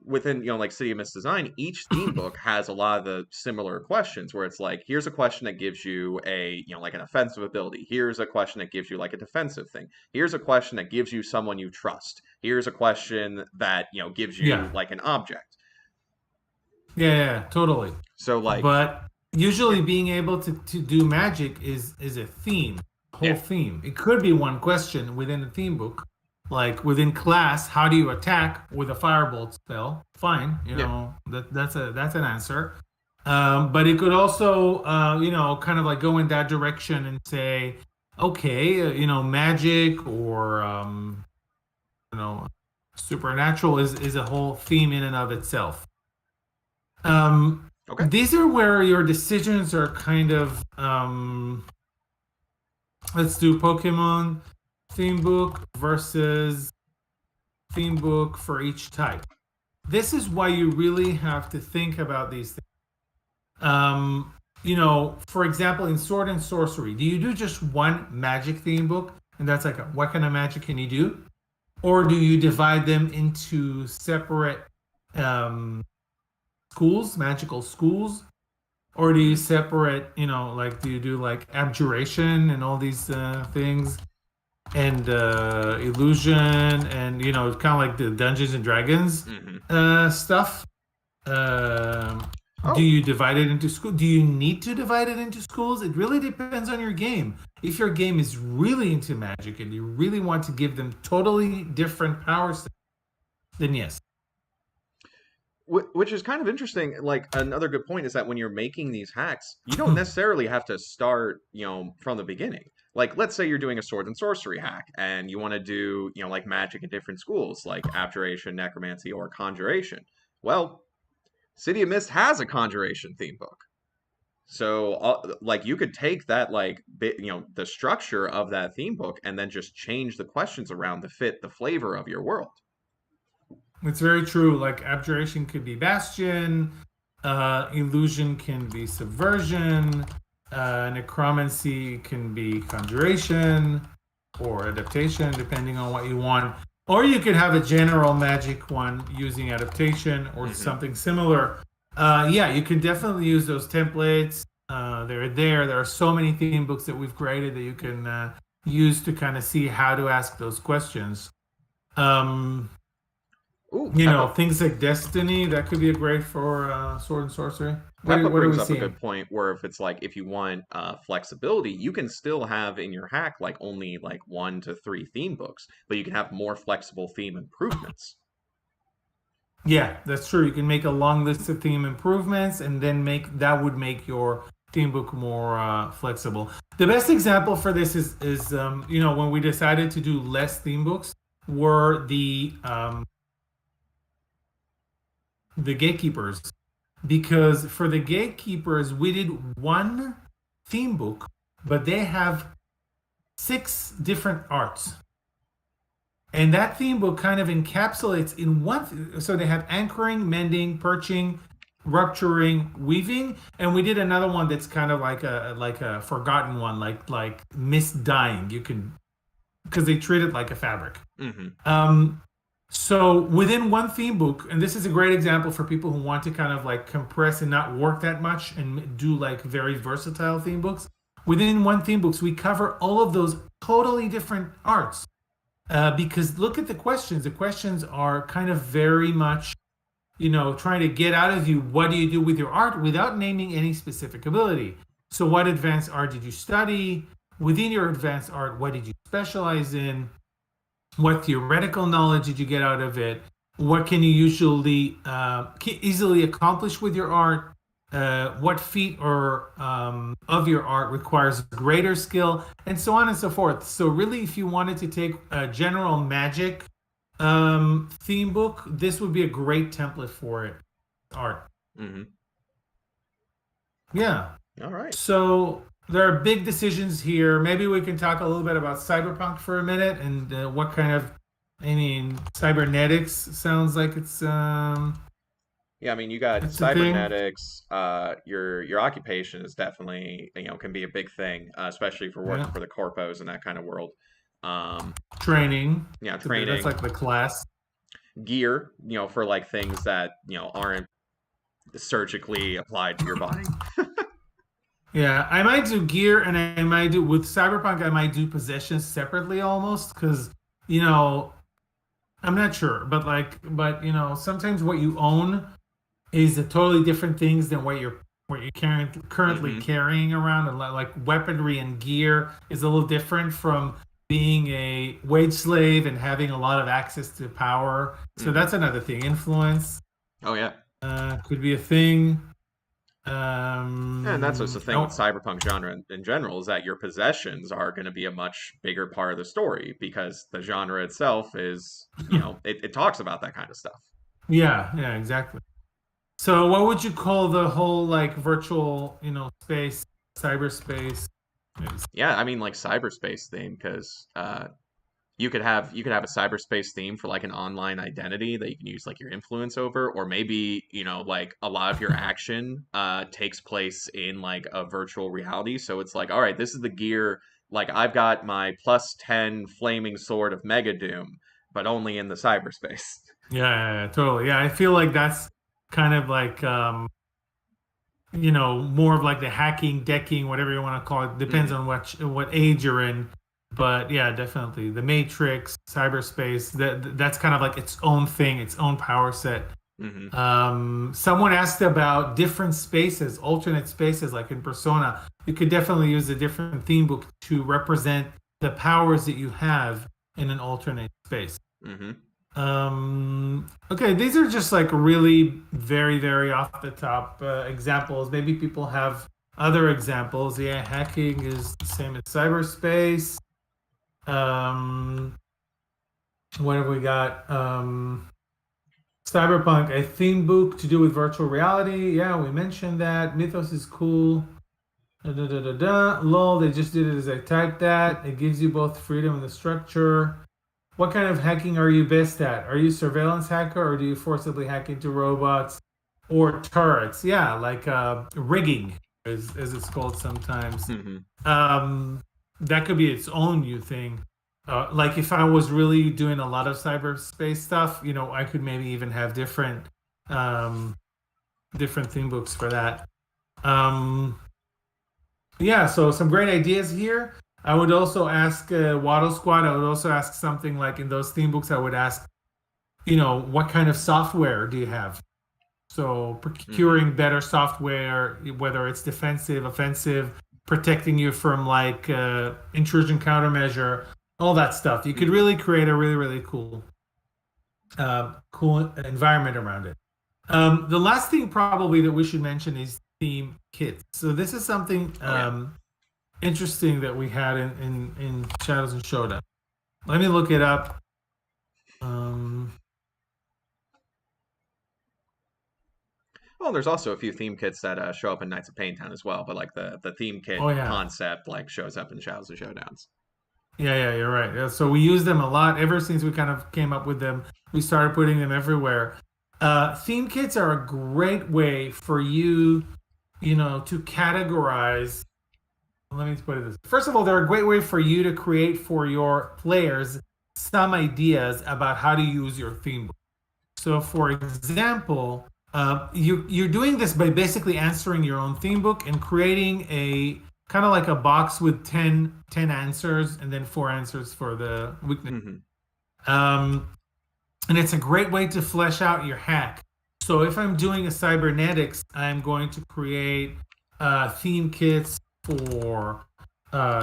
within like City of Mist Design, each theme book has a lot of the similar questions where it's like here's a question that gives you a like an offensive ability, here's a question that gives you like a defensive thing, here's a question that gives you someone you trust, here's a question that gives you Yeah. like an object. Yeah, totally. So like But yeah, usually being able to do magic is a theme, whole yeah, theme. It could be one question within a theme book. Like within class, how do you attack with a firebolt spell? Fine, yeah. that's an answer. But it could also kind of like go in that direction and say, okay, magic or you know, supernatural is a whole theme in and of itself. Okay. These are where your decisions are kind of let's do Pokemon theme book versus theme book for each type. This is why you really have to think about these things. For example, in Sword and Sorcery, do you do just one magic theme book? And that's like, what kind of magic can you do? Or do you divide them into separate um, schools, magical schools? Or do you Hmm. separate, like do you do like abjuration and all these things and illusion and kind of like the Dungeons and Dragons Hmm. stuff? Um, do Oh, you divide it into school? Do you need to divide it into schools? It really depends on your game. If your game is really into magic and you really want to give them totally different powers, then yes. which is kind of interesting. Like another good point is that when you're making these hacks, you don't necessarily have to start, from the beginning. Like, let's say you're doing a sword and sorcery hack, and you want to do, like magic in different schools, like abjuration, necromancy, or conjuration. Well, City of Mist has a conjuration theme book, so like you could take that the structure of that theme book, and then just change the questions around to fit the flavor of your world. It's very true. Like abjuration could be bastion, illusion can be subversion, necromancy can be conjuration. or adaptation, depending on what you want. Or you could have a general magic one using adaptation or Hmm. something similar. Yeah, you can definitely use those templates. They're there. There are so many theme books that we've created that you can use to kind of see how to ask those questions. Um, Ooh, Peppa things like Destiny, that could be a great for Sword and Sorcery. Peppa What are brings we up a seeing? good point where if it's like if you want flexibility, you can still have in your hack like only like 1 to 3 theme books, but you can have more flexible theme improvements. Yeah, that's true. You can make a long list of theme improvements and then make that would make your theme book more flexible. The best example for this is when we decided to do less theme books were the gatekeepers, because for the gatekeepers we did one theme book, but they have 6 different arts. And that theme book kind of encapsulates in one. So they have anchoring, mending, perching, rupturing, weaving, and we did another one that's kind of like a forgotten one, like mist dyeing. You can because they treat it like a fabric. Hmm. Um, so within one theme book, and this is a great example for people who want to kind of like compress and not work that much and do like very versatile theme books. Within one theme books, we cover all of those totally different arts. Because look at the questions. The questions are kind of very much, trying to get out of you what do you do with your art without naming any specific ability. So, what advanced art did you study? Within your advanced art, what did you specialize in? What theoretical knowledge did you get out of it? What can you usually easily accomplish with your art? What feat or of your art requires greater skill, and so on and so forth. So really, if you wanted to take a general magic theme book, this would be a great template for it. Art. Hmm. Yeah. All right. So there are big decisions here. Maybe we can talk a little bit about cyberpunk for a minute and what kind of, I mean, cybernetics sounds like Yeah, I mean, you got it's a thing. cybernetics. Your occupation is definitely can be a big thing, especially for working Yeah. for the corpos and that kind of world. Um, Training. yeah, So that's training, like the class. gear, for like things that aren't surgically applied to your body. Yeah, I might do gear and I might do with Cyberpunk, I might do possessions separately almost because, you know, I'm not sure, but sometimes what you own is a totally different things than what you're currently Hmm. carrying around, and like weaponry and gear is a little different from being a wage slave and having a lot of access to power. So Hmm. that's another thing. Influence Oh yeah. could be a thing. And that's what's the thing with Oh, cyberpunk genre in general is that your possessions are going to be a much bigger part of the story because the genre itself is, it talks about that kind of stuff. yeah, yeah, exactly. So what would you call the whole like virtual, space, cyberspace? Is- Yeah, I mean like cyberspace theme because you could have a cyberspace theme for like an online identity that you can use like your influence over, or maybe like a lot of your action takes place in like a virtual reality. So it's like, all right, this is the gear. Like I've got my +10 flaming sword of Mega Doom, but only in the cyberspace. Yeah, yeah, yeah, totally. Yeah, I feel like that's kind of like more of like the hacking, decking, whatever you want to call it. Depends Hmm. on what age you're in. But yeah, definitely the Matrix, cyberspace. That's kind of like its own thing, its own power set. Hmm. Someone asked about different spaces, alternate spaces, like in Persona. You could definitely use a different theme book to represent the powers that you have in an alternate space. Hmm. Okay, these are just like really very, very off the top examples. Maybe people have other examples. Yeah, hacking is the same as cyberspace. Um, what have we got? Cyberpunk, a theme book to do with virtual reality. Yeah, we mentioned that. Mythos is cool. Da, da, da, da, da. Lol, they just did it as I typed that. It gives you both freedom and the structure. What kind of hacking are you best at? Are you a surveillance hacker or do you forcibly hack into robots or turrets? Yeah, like rigging, as it's called sometimes. Hmm. Um, that could be its own new thing. Like if I was really doing a lot of cyberspace stuff, I could maybe even have um, different theme books for that. Um, yeah, so some great ideas here. I would also ask Waddle Squad. I would also ask something like in those theme books. I would ask, what kind of software do you have? So Hmm. procuring better software, whether it's defensive, offensive, protecting you from like intrusion countermeasure, all that stuff. You could Hmm. really create a really, really cool environment around it. The last thing probably that we should mention is theme kits. So this is something Oh yeah. interesting that we had in Shadows and Showdown. Let me look it up. Um, Well, there's also a few theme kits that show up in Knights of Paintown as well, but like the theme kit oh yeah, concept like shows up in Shadows and Showdowns. yeah, you're right. Yeah, so we use them a lot ever since we kind of came up with them. We started putting them everywhere. Theme kits are a great way for you, to categorize. Let me put it this. First of all, they're a great way for you to create for your players some ideas about how to use your theme book. So, for example, you're doing this by basically answering your own theme book and creating a kind of like a box with ten answers and then four answers for the weakness. Hmm. Um, and it's a great way to flesh out your hack. So if I'm doing a cybernetics, I'm going to create theme kits for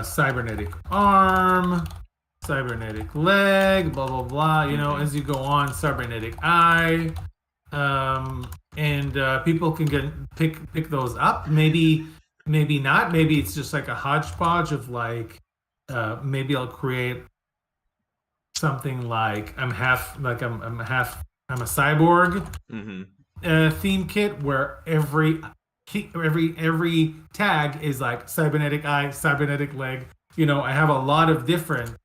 cybernetic arm, cybernetic leg, blah blah blah. Hmm. As you go on, cybernetic eye, and people can pick those up. Maybe not. Maybe it's just like a hodgepodge of like. Maybe I'll create something like I'm a cyborg Hmm. theme kit where every tag is like cybernetic eye, cybernetic leg. I have a lot of different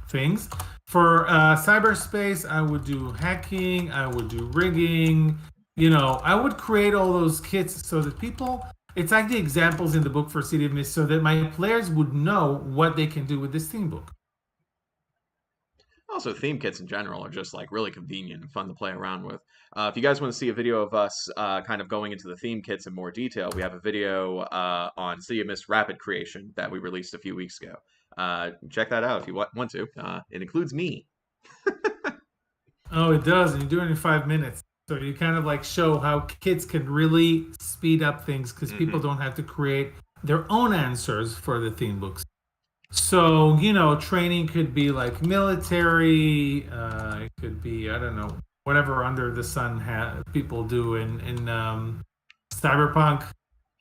things. For cyberspace, I would do hacking, I would do rigging. I would create all those kits so that people. It's like the examples in the book for City of Mist, so that my players would know what they can do with this theme book. Also, theme kits in general are just like really convenient and fun to play around with. If you guys want to see a video of us kind of going into the theme kits in more detail, we have a video on City of Mist Rapid Creation that we released a few weeks ago. Check that out if you want to. It includes me. Oh, it does, and you do it in 5 minutes. So you kind of like show how kids can really speed up things because people Hmm. don't have to create their own answers for the theme books. So, training could be like military, it could be, I don't know, whatever under the sun people do in cyberpunk.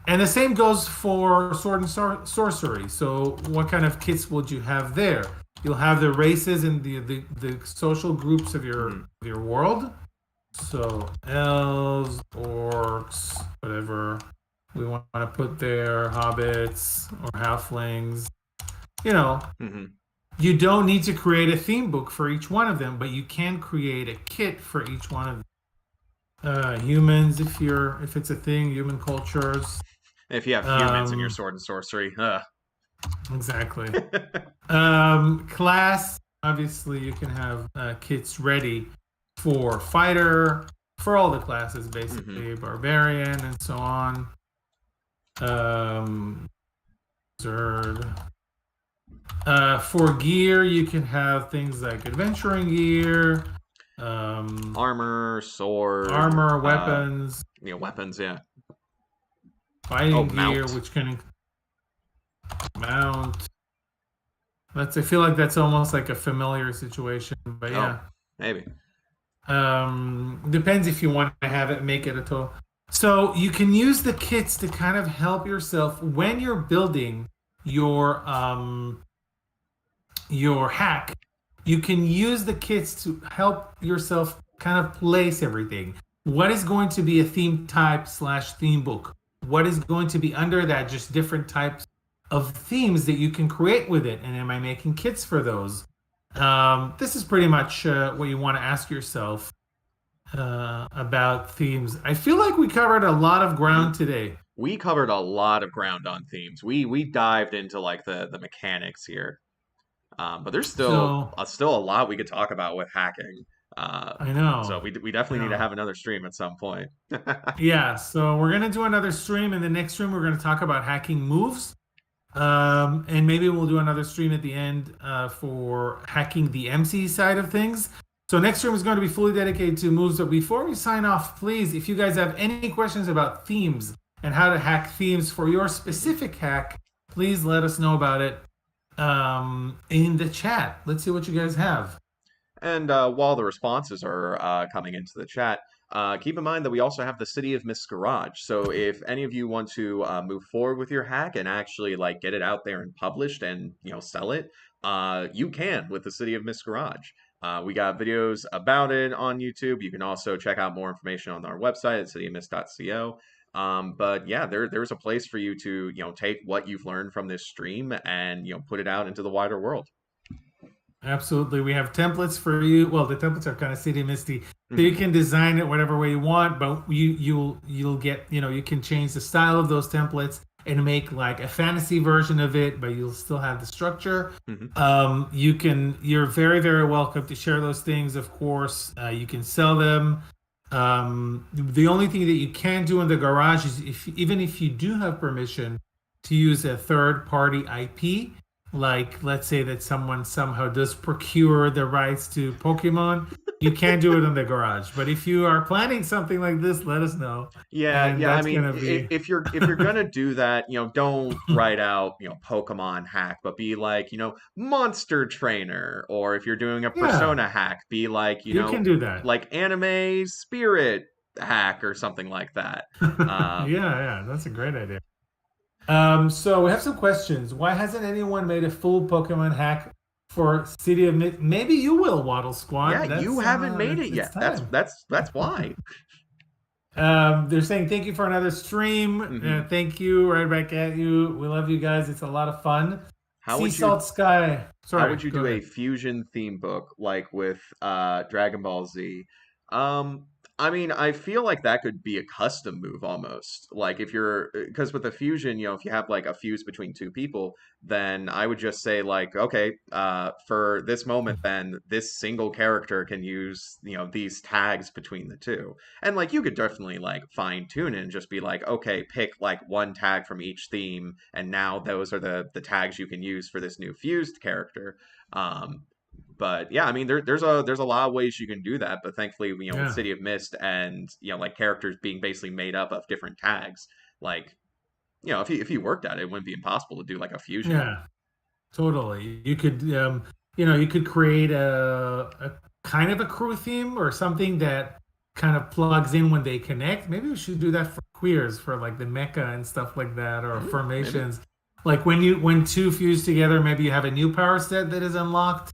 And the same goes for sword and sorcery. So, what kind of kits would you have there? You'll have the races and the social groups of your Hmm. of your world. So, elves, orcs, whatever we want to put there, hobbits or halflings. You know, Hmm. you don't need to create a theme book for each one of them, but you can create a kit for each one of them. Humans, if it's a thing, human cultures. If you have humans in your Um, sword and sorcery, exactly. Class, obviously, you can have kits ready for fighter, for all the classes, hmm. basically, barbarian, and so on. Um, Zerd. For gear, you can have things like adventuring gear, um, Armor, sword, armor, weapons, weapons. Yeah. Oh, fighting gear, mount. which can mount. I feel like that's almost like a familiar situation, but Oh, yeah. maybe. Depends if you want to have it, make it a total. So you can use the kits to kind of help yourself when you're building your hack. You can use the kits to help yourself kind of place everything. What is going to be a theme type slash theme book? What is going to be under that? Just different types of themes that you can create with it. And am I making kits for those? This is pretty much what you want to ask yourself about themes. I feel like we covered a lot of ground We today. we covered a lot of ground on themes. We dived into like the mechanics here. But there's So still a lot we could talk about with hacking. Uh, I so know. we I definitely need to know. have another stream at some point. Yeah, so we're gonna do another stream. In the next stream, we're gonna talk about hacking moves. And maybe we'll do another stream at the end for hacking the MC side of things. So next stream is going to be fully dedicated to moves. But before we sign off, please, if you guys have any questions about themes and how to hack themes for your Mhm. specific hack, please let us know about it in the chat. Let's see what you guys have. And while the responses are coming into the chat, keep in mind that we also have the City of Mist Garage. So if any of you want to move forward with your hack and actually like get it out there and published and sell it, you can with the City of Mist Garage. We got videos about it on YouTube. You can also check out more information on our website at cityofmist.co. But yeah, there's a place for you to take what you've learned from this stream and put it out into the wider world. Absolutely. We have templates for you. Well, the templates are kind of city misty. So you Hmm. can design it whatever way you want, but you'll get, you can change the style of those templates and make like a fantasy version of it, but you'll still have the structure. Hmm. You're very, very welcome to share those things, of course. You can sell them. The only thing that you can do in the garage is even if you do have permission to use a third party IP, like let's say that someone somehow does procure the rights to Pokemon, you can do it in the garage. But if you are planning something like this, let us know. Yeah, And yeah. I that's mean, gonna be, if you're gonna do that, don't write out Pokemon hack, but be like Monster Trainer, or if you're doing a yeah, Persona hack, be like you can do that. like Anime Spirit hack or something like that. Yeah, Um, yeah, that's a great idea. So we have some questions. Why hasn't anyone made a full Pokemon hack for City of Maybe you will, Waddle yeah, Squad. you haven't made it It's yet. time. That's why. They're saying thank you for another stream. Hmm. Thank you, right back at you. We love you guys. It's a lot of fun. How Sea would you Salt Sky. How Sorry, would you go do a ahead. fusion theme book like with Dragon Ball Z? Um, I mean, I feel like that could be a custom move almost. Like if you're because with a fusion, if you have like a fuse between two people, then I would just say like, okay, for this moment, then this single character can use, these tags between the two. And like you could definitely like fine tune it and just be like, okay, pick like one tag from each theme, and now those are the tags you can use for this new fused character. Um, but yeah, I mean there's a lot of ways you can do that, but thankfully, with Yeah, City of Mist and like characters being basically made up of different tags, like if you worked at it, it wouldn't be impossible to do like a fusion. yeah, totally. You could create a kind of a crew theme or something that kind of plugs in when they connect. Maybe we should do that for queers, for like the mecha and stuff like that, or Maybe. formations. Like when two fuse together, maybe you have a new power set that is unlocked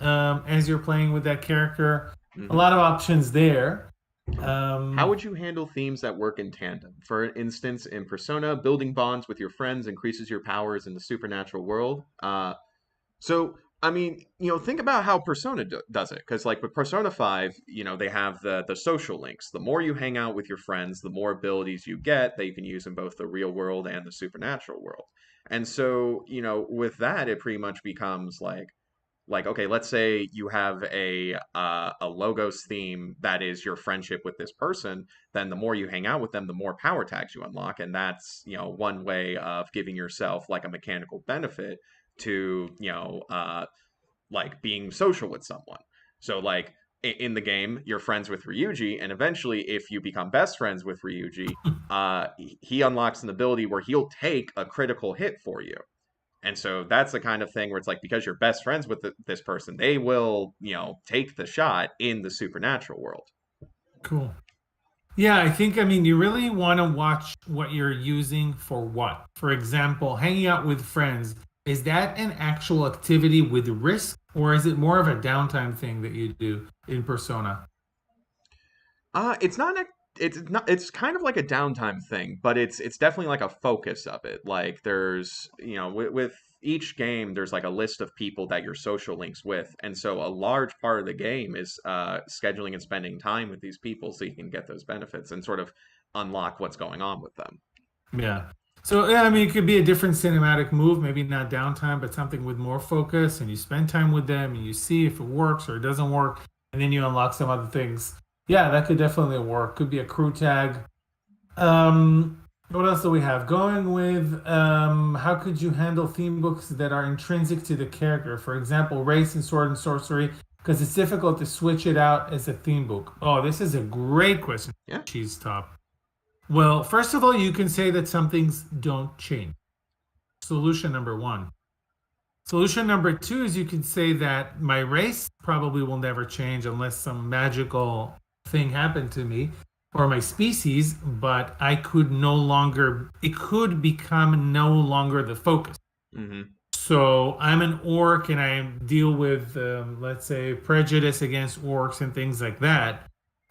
as you're playing with that character. A Hmm. lot of options there. How Um, would you handle themes that work in tandem? For instance, in Persona, building bonds with your friends increases your powers in the supernatural world. So, I mean, think about how Persona does it, because like with Persona 5, they have the social links. The more you hang out with your friends, the more abilities you get that you can use in both the real world and the supernatural world. And so, with that, it pretty much becomes like okay, let's say you have a logos theme that is your friendship with this person, then the more you hang out with them, the more power tags you unlock, and that's one way of giving yourself like a mechanical benefit to like being social with someone. So like in the game, you're friends with Ryuji, and eventually, if you become best friends with Ryuji, he unlocks an ability where he'll take a critical hit for you. And so that's the kind of thing where it's like because you're best friends with this person, they will, take the shot in the supernatural world. cool. Yeah, I mean, you really want to watch what you're using for what. For example, hanging out with friends, is that an actual activity with risk, or is it more of a downtime thing that you do in Persona? It's not it's kind of like a downtime thing, but it's definitely like a focus of it. Like there's, with each game there's like a list of people that you're social links with, and so a large part of the game is scheduling and spending time with these people so you can get those benefits and sort of unlock what's going on with them. Yeah. So yeah, I mean, it could be a different cinematic move, maybe not downtime, but something with more focus, and you spend time with them, and you see if it works or it doesn't work, and then you unlock some other things. Yeah, that could definitely work. Could be a crew tag. What else do we have? Going with how could you handle theme books that are intrinsic to the character? For example, race and sword and sorcery, because it's difficult to switch it out as a theme book. Oh, this is a great question, Yeah. Cheese Top. Well, first of all, you can say that some things don't change. Solution number one. Solution number two is you can say that my race probably will never change unless some magical thing happened to me or my species, but I could no longer, it could become no longer the focus. Hmm. So I'm an orc and I deal with, let's say, prejudice against orcs and things like that.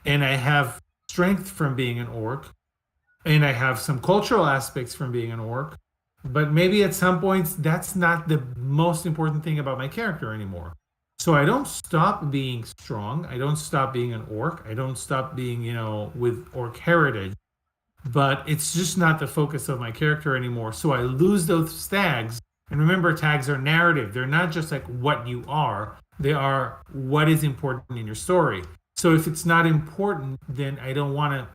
And I have strength from being an orc and I have some cultural aspects from being an orc, but maybe at some points that's not the most important thing about my character anymore. So I don't stop being strong. I don't stop being an orc. I don't stop being, with orc heritage, but it's just not the focus of my character anymore. So I lose those tags. And remember, tags are narrative. They're not just like what you are, they are what is important in your story. So if it's not important, then I don't want to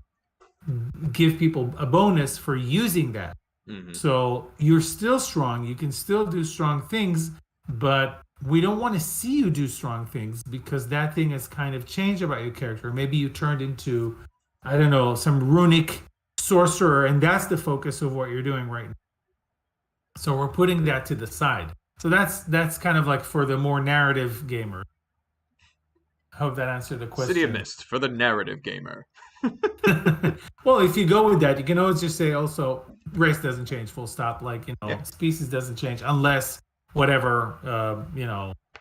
give people a bonus for using that. Hmm. So you're still strong. You can still do strong things, but we don't want to see you do strong things because that thing has kind of changed about your character. Maybe you turned into, I don't know, some runic sorcerer, and that's the focus of what you're doing right now. So we're putting that to the side. So that's kind of like for the more narrative gamer. I hope that answered the City of question. Mist for the narrative gamer. Well, if you go with that, you can always just say also race doesn't change, full stop. Like, Yeah. species doesn't change unless whatever,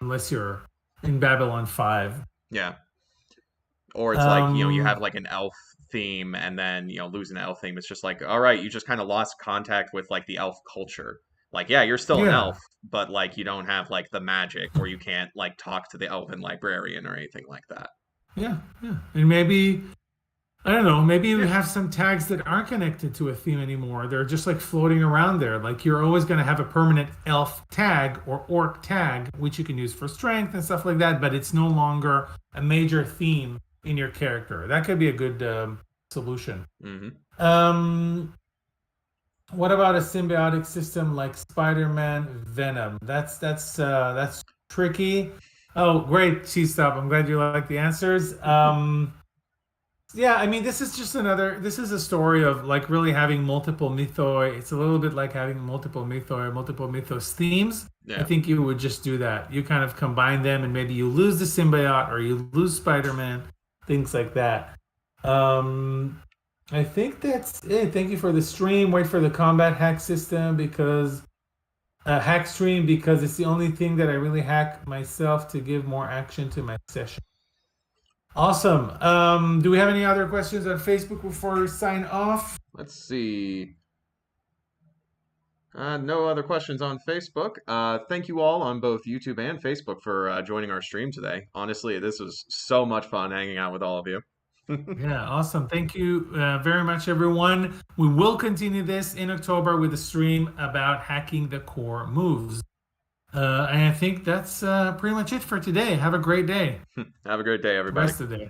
unless you're in Babylon 5. Yeah. Or it's like, you Um, have like an elf theme and then, losing the elf theme. It's just like, all right, you just kind of lost contact with like the elf culture. Like, yeah, you're still an yeah, elf, but like you don't have like the magic or you can't like talk to the elven librarian or anything like that. yeah, yeah. And maybe, I don't know, maybe you Yeah. have some tags that aren't connected to a theme anymore. They're just like floating around there. Like you're always going to have a permanent elf tag or orc tag, which you can use for strength and stuff like that, but it's no longer a major theme in your character. That could be a good solution. Hmm. Um, what about a symbiotic system like Spider-Man Venom? That's tricky. Oh, great, Cheese Stop. I'm glad you like the answers. Yeah, I mean, this is a story of like really having multiple mythoi. It's a little bit like having multiple mythoi, multiple mythos themes. I Yeah. think you would just do that. You kind of combine them and maybe you lose the symbiote or you lose Spider-Man, things like that. Um, I think that's it. Thank you for the stream. Wait for the combat hack system because hack stream because it's the only thing that I really hack myself to give more action to my session. Awesome. Do we have any other questions on Facebook before we sign off? Let's see. No other questions on Facebook. Thank you all on both YouTube and Facebook for joining our stream today. Honestly, this was so much fun hanging out with all of you. Yeah, awesome. Thank you very much, everyone. We will continue this in October with a stream about hacking the core moves. And I think that's pretty much it for today. Have a great day. Have a great day, everybody. Rest of the day.